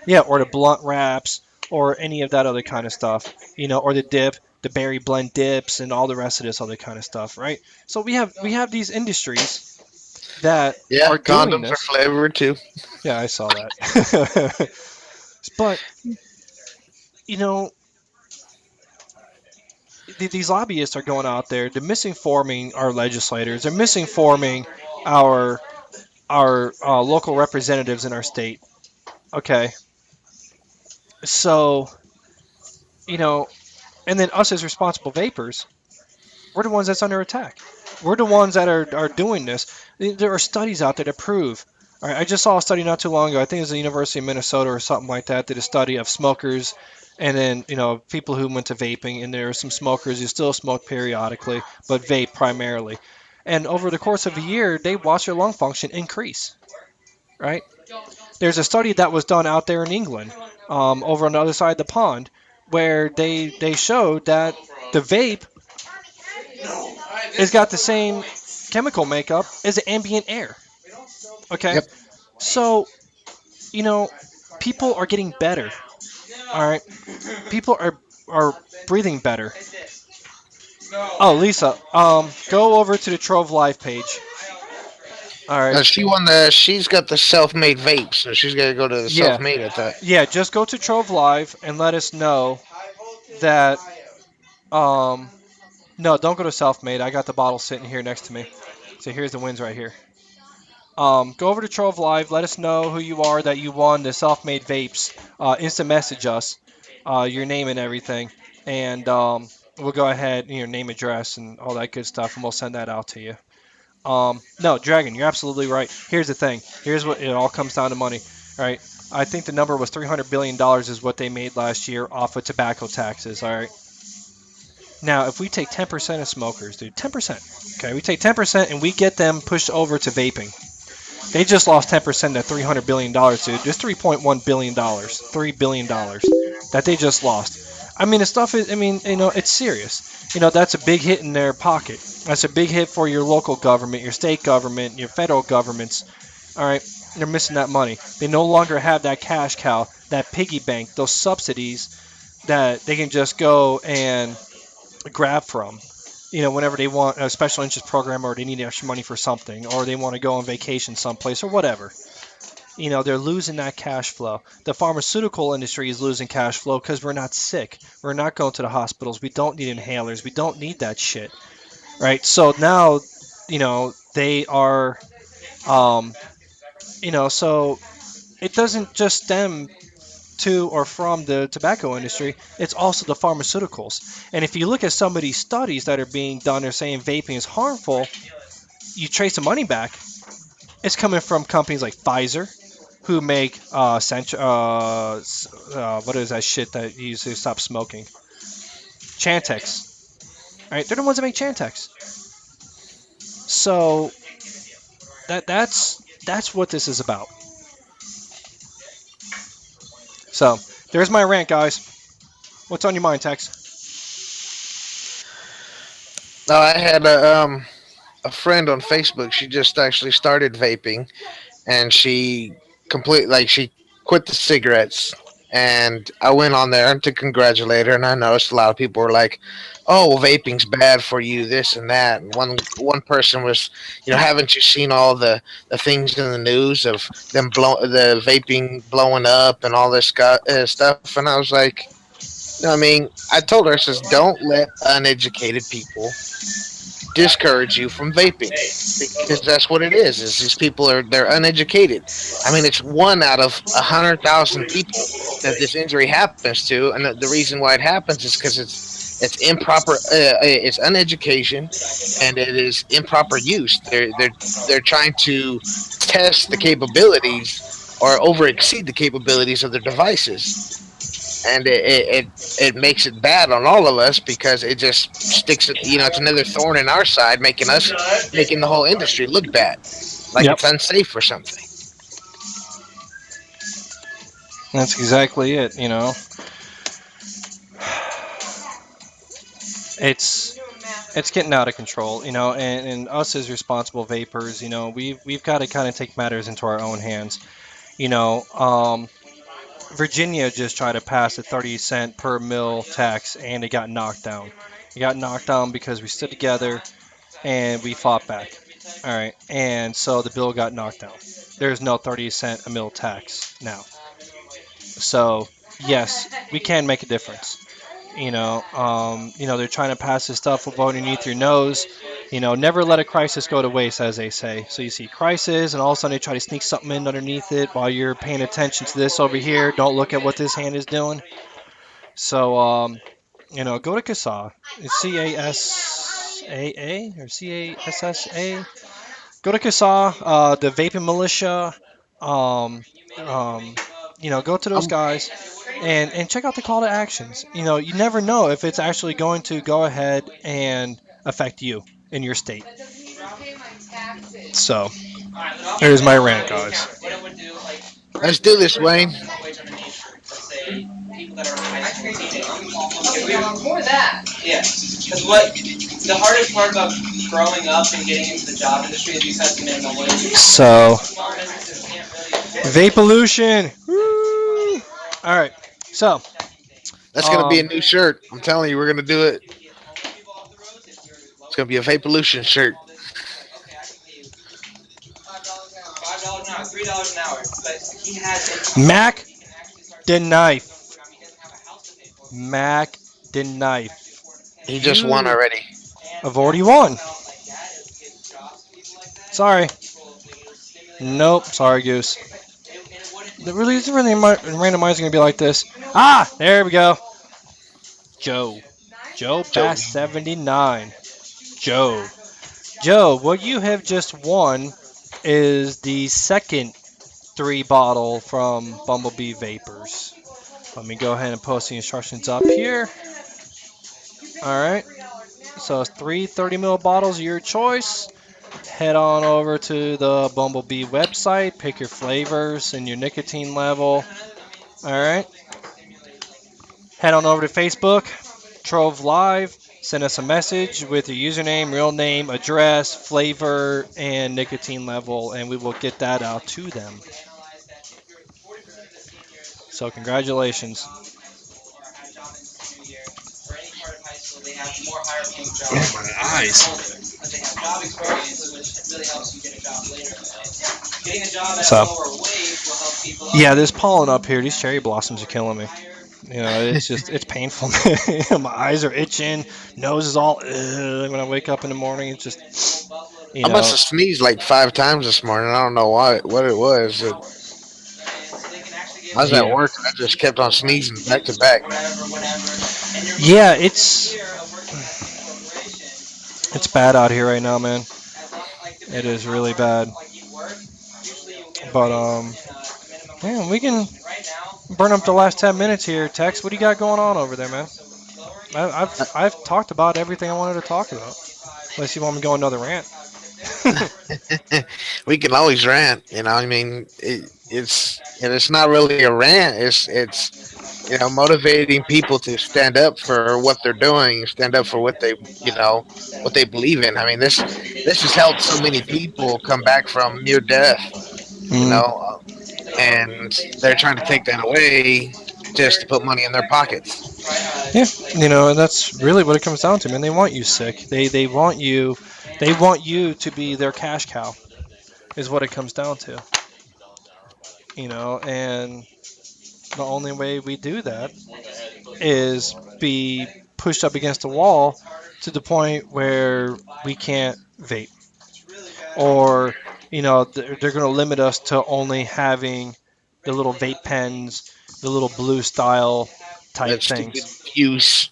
Yeah, or the blunt wraps, or any of that other kind of stuff. Or the dip, the berry blend dips, and all the rest of this other kind of stuff, right? So we have these industries that yeah, are doing condoms are this. flavored too. Yeah, I saw that. But you know, these lobbyists are going out there. They're misinforming our legislators. They're misinforming our our local representatives in our state. Okay, so you know, and then us as responsible vapors, we're the ones that's under attack. We're the ones that are doing this. There are studies out there to prove. All right, I just saw a study not too long ago. I think it was the University of Minnesota or something like that. Did a study of smokers, and then people who went to vaping, and there are some smokers who still smoke periodically, but vape primarily. And over the course of a year, they watched their lung function increase. Right? There's a study that was done out there in England, over on the other side of the pond, where they showed that the vape has got the same chemical makeup as the ambient air. Okay, Yep. so you know, people are getting better. All right, people are breathing better. Oh, Lisa, go over to the Trove Live page. All right, She's got the Self Made Vapes, so she's got to go to the Self yeah, Made at that. yeah, just go to Trove Live and let us know that. Um, no, don't go to Self Made. I got the bottle sitting here next to me. So here's the wins right here. Go over to Trove Live. Let us know who you are that you won the Self Made Vapes. Instant message us your name and everything, and we'll go ahead, name, address, and all that good stuff, and we'll send that out to you. No, Dragon, you're absolutely right. Here's the thing. Here's what it all comes down to money, right? I think the number was $300 billion is what they made last year off of tobacco taxes. All right. Now, if we take 10% of smokers, dude, 10%. Okay, we take 10% and we get them pushed over to vaping. They just lost 10% of $300 billion, dude. Just $3.1 billion, $3 billion that they just lost. I mean, the stuff is. I mean, it's serious. That's a big hit in their pocket. That's a big hit for your local government, your state government, your federal governments. All right, they're missing that money. They no longer have that cash cow, that piggy bank, those subsidies that they can just go and grab from. Whenever they want a special interest program or they need extra money for something or they want to go on vacation someplace or whatever. They're losing that cash flow. The pharmaceutical industry is losing cash flow because we're not sick. We're not going to the hospitals. We don't need inhalers. We don't need that shit, right? So now, they are, um, so it doesn't just stem to or from the tobacco industry, it's also the pharmaceuticals. And if you look at some of these studies that are being done, they're saying vaping is harmful. You trace the money back, it's coming from companies like Pfizer, who make what is that shit that you use to stop smoking? Chantix, right? They're the ones that make Chantix. So that's what this is about. So there's my rant, guys. What's on your mind, Tex? No, I had a friend on Facebook. She just actually started vaping, and she she quit the cigarettes. And I went on there to congratulate her, and I noticed a lot of people were like, "Oh, well, vaping's bad for you, this and that." And one person was, haven't you seen all the things in the news of the vaping blowing up and all this stuff? And I was like, I mean, I told her, I says, don't let uneducated people discourage you from vaping, because that's what it is these people they're uneducated. I mean, it's one out of 100,000 people that this injury happens to, and the reason why it happens is because it's improper, it's uneducation, and it is improper use. They're trying to test the capabilities or over exceed the capabilities of their devices, and it makes it bad on all of us because it just sticks it. It's another thorn in our side, making the whole industry look bad, like Yep, it's unsafe or something. that's exactly it. It's it's getting out of control, and us as responsible vapors, we've got to kind of take matters into our own hands. You know, um, Virginia just tried to pass a 30-cent per mil tax, and it got knocked down. It got knocked down because we stood together and we fought back. All right, and so the bill got knocked down. There's no 30-cent a mil tax now. So yes, we can make a difference. They're trying to pass this stuff with underneath your nose. Never let a crisis go to waste, as they say. So you see crisis, and all of a sudden they try to sneak something in underneath it while you're paying attention to this over here. Don't look at what this hand is doing. So, go to CASA. It's CASAA or CASSA. Go to CASA, the Vaping Militia. Um, um, go to those I'm guys and check out the call to actions. You never know if it's actually going to go ahead and affect you in your state. So there's my rant, guys. Let's do this, Wayne. So Vapolution. Woo! All right. So That's gonna be a um, new shirt. I'm telling you, we're gonna do it. It's gonna be a Vapeolution shirt. Mac the knife. Mac the knife. He just won You already. have already won. Sorry. Nope. Sorry, Goose. The really randomizing gonna be like this. Ah, there we go. Joe. Joe Joe, Bass 79. Joe. Joe, what you have just won is the second three bottle from Bumblebee Vapors. Let me go ahead and post the instructions up here. All right. So it's three 30 ml bottles of your choice. Head on over to the Bumblebee website, pick your flavors and your nicotine level. All right. Head on over to Facebook, Trove Live, Send us a message with your username, real name, address, flavor, and nicotine level, and we will get that out to them. So congratulations. Oh, my eyes. So yeah, this pollen up here, these cherry blossoms are killing me. It's just it's painful. My eyes are itching, nose is all when I wake up in the morning. It's just you I must know have sneezed like 5 times this morning. I don't know what it was. I was at yeah work and I just kept on sneezing back to back. yeah it's bad out here right now, man. It is really bad. But man, we can burn up the last 10 minutes here. Tex, what do you got going on over there, man? I've talked about everything I wanted to talk about. Unless you want me to go another rant. We can always rant, you know. I mean, it's not really a rant. It's motivating people to stand up for what they're doing, stand up for what what they believe in. I mean, this has helped so many people come back from near death, you Mm. know, and they're trying to take that away just to put money in their pockets. Yeah, and that's really what it comes down to, man. They want you sick. They want you to be their cash cow. Is what it comes down to. And the only way we do that is be pushed up against a wall to the point where we can't vape, or they're going to limit us to only having the little vape pens, the little blue style type That stupid things.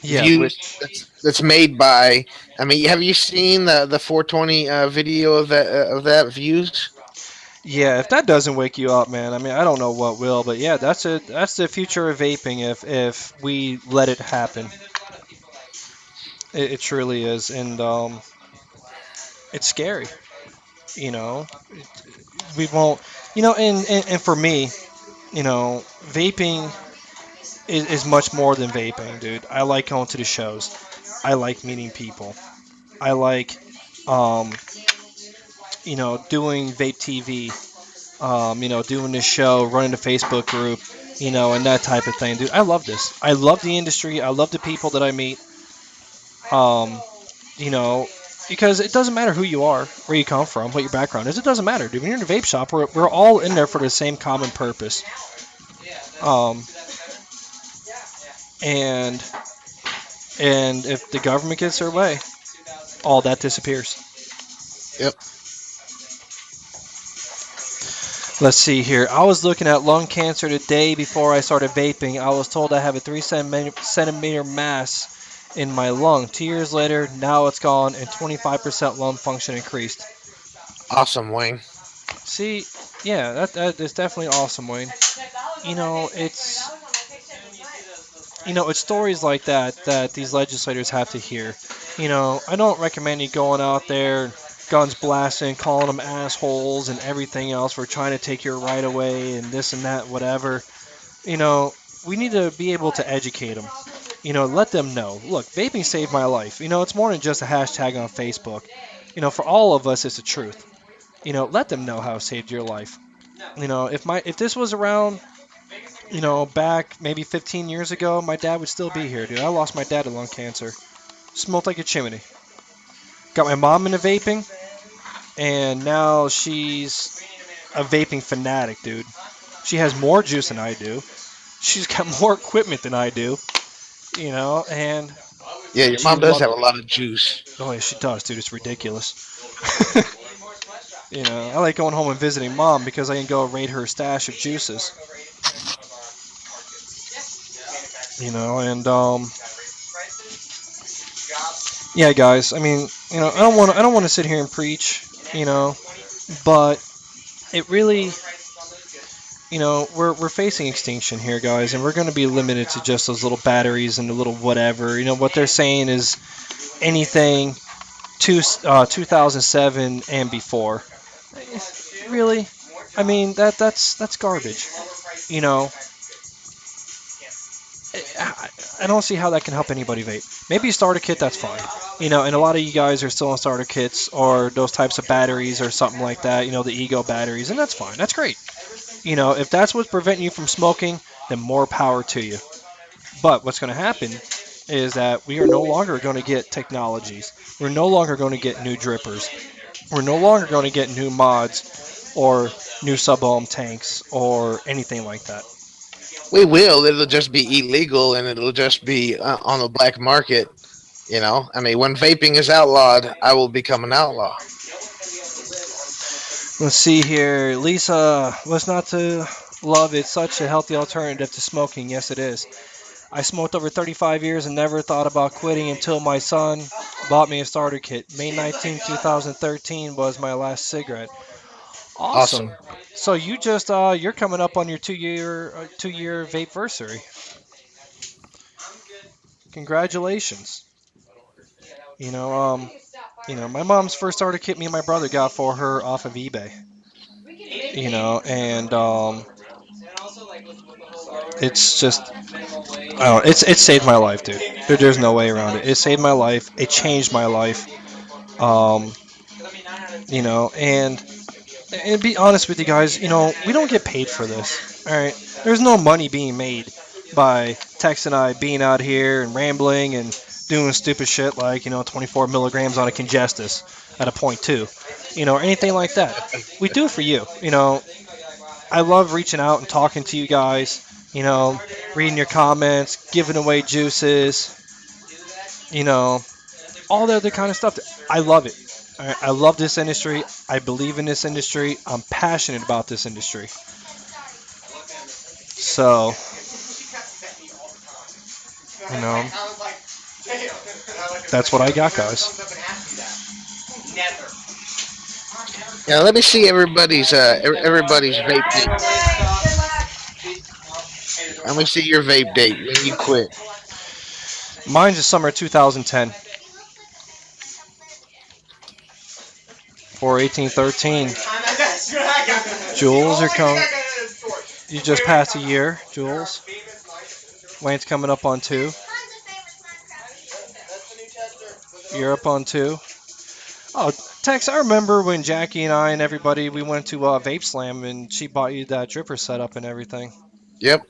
Yeah, views which that's made by. I mean, have you seen the 420 video of that views? yeah, if that doesn't wake you up, man, I mean, I don't know what will, but yeah, that's the future of vaping if we let it happen. It truly is, and it's scary. You know, we won't. And for me, vaping is much more than vaping, dude. I like going to the shows. I like meeting people. I like, um, doing vape TV. Doing this show, running the Facebook group, and that type of thing, dude. I love this. I love the industry. I love the people that I meet. Um, you know, because it doesn't matter who you are, where you come from, what your background is. It doesn't matter, dude. When you're in a vape shop, we're all in there for the same common purpose. Um, and and if the government gets their way, all that disappears. Yep. Let's see here. I was looking at lung cancer the day before I started vaping. I was told I have a 3 centimeter mass in my lung. 2 years later, now it's gone and 25% lung function increased. Awesome, Wayne. See, yeah, that is definitely awesome, Wayne. It's it's stories like that these legislators have to hear. I don't recommend you going out there, guns blasting, calling them assholes and everything else for trying to take your right away and this and that, whatever. You know, we need to be able to educate them. Let them know. Look, vaping saved my life. It's more than just a hashtag on Facebook. For all of us, it's the truth. Let them know how it saved your life. If this was around back maybe 15 years ago, my dad would still be here, dude. I lost my dad to lung cancer. Smoked like a chimney. Got my mom into vaping, and now she's a vaping fanatic, dude. She has more juice than I do. She's got more equipment than I do, and Yeah, your she mom does loves have a it. lot of juice. Oh, yeah, she does, dude. It's ridiculous. I like going home and visiting mom because I can go raid her stash of juices. And yeah, guys. I mean, I don't want to sit here and preach, but it really, we're facing extinction here, guys, and we're going to be limited to just those little batteries and the little whatever. What they're saying is anything 2007 and before. Really, I mean that's garbage. You know, I don't see how that can help anybody vape. Maybe a starter kit, that's fine. And a lot of you guys are still on starter kits or those types of batteries or something like that. The ego batteries, and that's fine. That's great. If that's what's preventing you from smoking, then more power to you. But what's going to happen is that we are no longer going to get technologies. We're no longer going to get new drippers. We're no longer going to get new mods or new sub-ohm tanks or anything like that. We will. It'll just be illegal and it'll just be on the black market. I mean, when vaping is outlawed, I will become an outlaw. Let's see here. Lisa, what's not to love? It's such a healthy alternative to smoking. Yes, it is. I smoked over 35 years and never thought about quitting until my son bought me a starter kit. May 19th, 2013 was my last cigarette. Awesome. Awesome. So you're coming up on your 2-year vape versary. Congratulations. You know, um, my mom's first starter kit me and my brother got for her off of eBay. And it's just, I don't know, it's saved my life, dude. There's no way around it. It saved my life. It changed my life. Um, and be honest with you guys, we don't get paid for this. All right, there's no money being made by Tex and I being out here and rambling and doing stupid shit like 24 milligrams on a congestus at a point two, or anything like that. We do it for you. I love reaching out and talking to you guys. Reading your comments, giving away juices. You know, all the other kind of stuff. I love it. I love this industry. I believe in this industry. I'm passionate about this industry. So, you know, that's what I got, guys. Yeah, let me see everybody's vape date. Let me see your vape date when you quit. Mine's is summer 2010 for 1813. Jules, you're coming. You just passed a year, Jules. Wayne's coming up on 2. You're up on 2. Oh, Tex, I remember when Jackie and I and everybody we went to Vape Slam and she bought you that dripper setup and everything. Yep.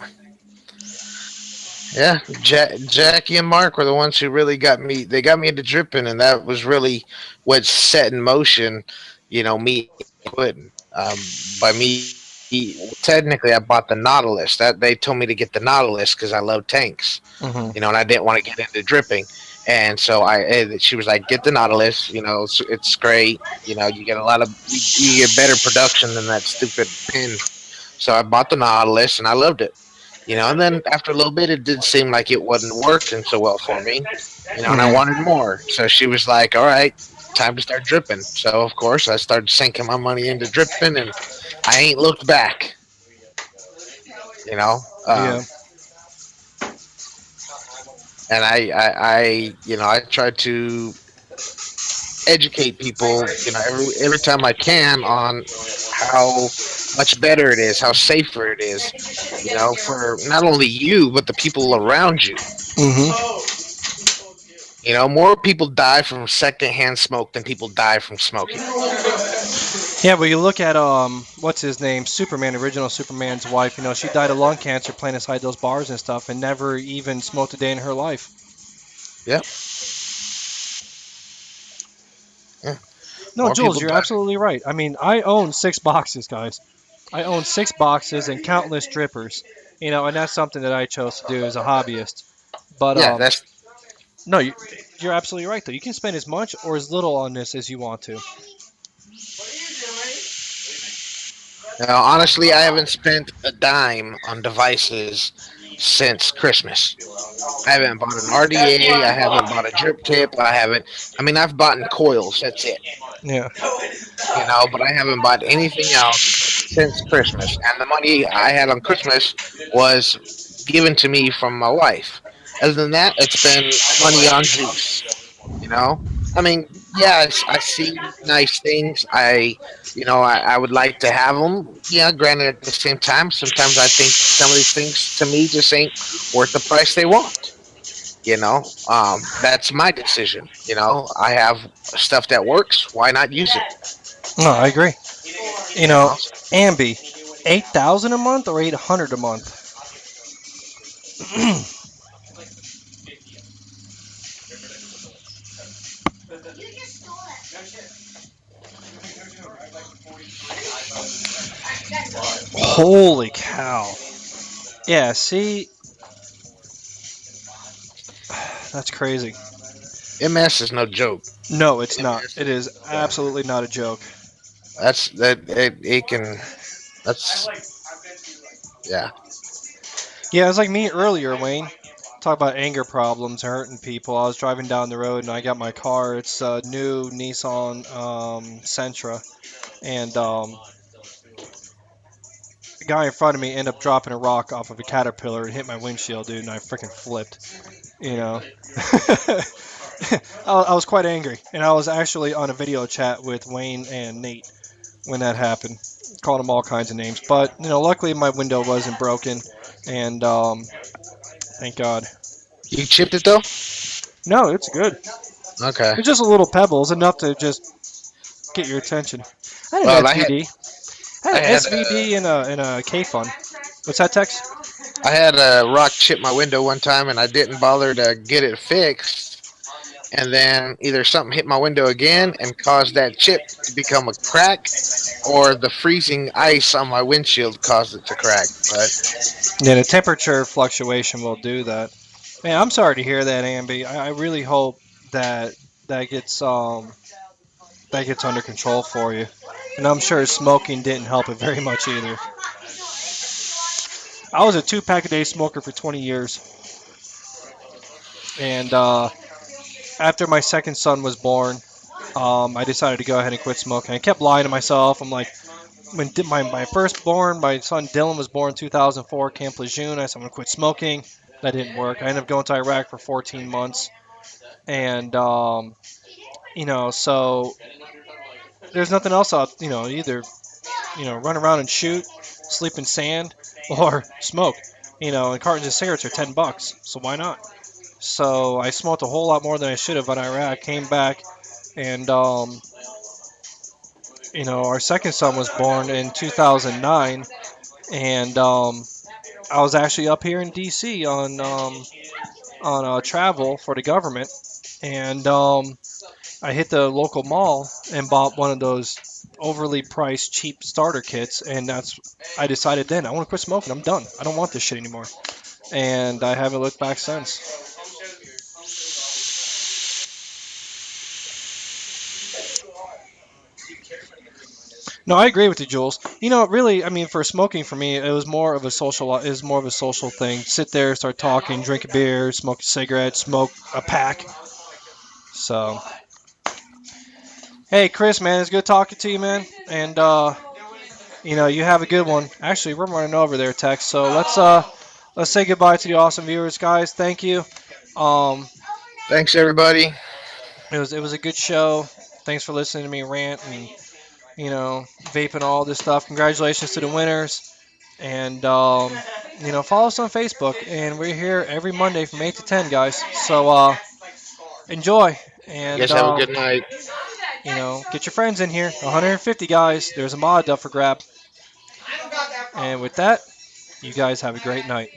Yeah, Jackie and Mark were the ones who really got me. They got me into dripping, and that was really what set in motion, me quitting. By me, technically, I bought the Nautilus. That they told me to get the Nautilus because I love tanks, Hmm. and I didn't want to get into dripping. And so she was like, "Get the Nautilus. It's great. You get a lot of you get better production than that stupid pin." So I bought the Nautilus, and I loved it. And then after a little bit, it did seem like it wasn't working so well for me, and I Yeah. wanted more. So she was like, "All right, time to start dripping." So of course, I started sinking my money into dripping, and I ain't looked back. You know, Yeah. um, and I try to educate people, every time I can on how much better it is, how safer it is, for not only you but the people around you. Hmm. More people die from secondhand smoke than people die from smoking. Yeah, but you look at what's his name, Superman, original Superman's wife. She died of lung cancer playing inside those bars and stuff, and never even smoked a day in her life. Yep. Yeah. No, More Jules, people you're die. absolutely right. I mean, I own 6 boxes, guys. I own 6 boxes and countless strippers. And that's something that I chose to do as a hobbyist. But Yeah, that's no, you're absolutely right though. You can spend as much or as little on this as you want to. honestly, I haven't spent a dime on devices since Christmas. I haven't bought an RDA. I haven't bought a drip tip. I haven't. I mean, I've bought coils. That's it. Yeah. But I haven't bought anything else since Christmas. And the money I had on Christmas was given to me from my wife. Other than that, it's been money on juice. You know, I mean, yeah, I see nice things. I would like to have them. Yeah, granted, at the same time, sometimes I think some of these things to me just ain't worth the price they want. That's my decision. I have stuff that works. Why not use it? No, I agree. You You know, know, Ambi, 8,000 a month or 800 a month? Holy cow! Yeah, see, that's crazy. MS is no joke. No, it's not. MS It is yeah, absolutely not a joke. that's that it can. That's yeah. Yeah, it's like me earlier, Wayne. Talk about anger problems hurting people. I was driving down the road and I got my car. It's a new Nissan Sentra, and the guy in front of me ended up dropping a rock off of a caterpillar and hit my windshield, dude, and I freaking flipped. You know, I was quite angry, and I was actually on a video chat with Wayne and Nate when that happened. Called them all kinds of names, but luckily my window wasn't broken, and thank God. You chipped it though. No, it's good. Okay. It's just a little pebbles, enough to just get your attention. I had an Well, SVD. I had I an had SVD and a K Fun. What's that, Tex? I had a rock chip my window one time, and I didn't bother to get it fixed. And then either something hit my window again and caused that chip to become a crack, or the freezing ice on my windshield caused it to crack. But Yeah, the temperature fluctuation will do that. Man, I'm sorry to hear that, Amby. I really hope that that gets that gets under control for you. And I'm sure smoking didn't help it very much either. I was a two-pack a day smoker for 20 years, and after my second son was born, I decided to go ahead and quit smoking. I kept lying to myself. I'm like, when my firstborn, my son Dylan was born in 2004, Camp Lejeune. I said I'm gonna quit smoking. That didn't work. I ended up going to Iraq for 14 months, and so there's nothing else out. Either run around and shoot, sleep in sand, or smoke. And cartons of cigarettes are $10, so why not? So I smoked a whole lot more than I should have in Iraq. Came back, and our second son was born in 2009, and I was actually up here in D.C. on travel for the government, and I hit the local mall and bought one of those overly priced cheap starter kits, and I decided then I want to quit smoking. I'm done. I don't want this shit anymore, and I haven't looked back since. No, I agree with you, Jules. Really, I mean, for smoking for me, it was more of a social thing. Sit there, start talking, drink a beer, smoke a cigarette, smoke a pack. So, hey, Chris, man, it's good talking to you, man. And you have a good one. Actually, we're running over there, Tex. So let's say goodbye to the awesome viewers, guys. Thank you. Um, thanks everybody. it was a good show. Thanks for listening to me rant and vaping all this stuff. Congratulations to the winners. And follow us on Facebook. And we're here every Monday from 8 to 10, guys. So enjoy You and guys have a good night. get your friends in here. 150 guys. There's a mod up for grab. And with that, you guys have a great night.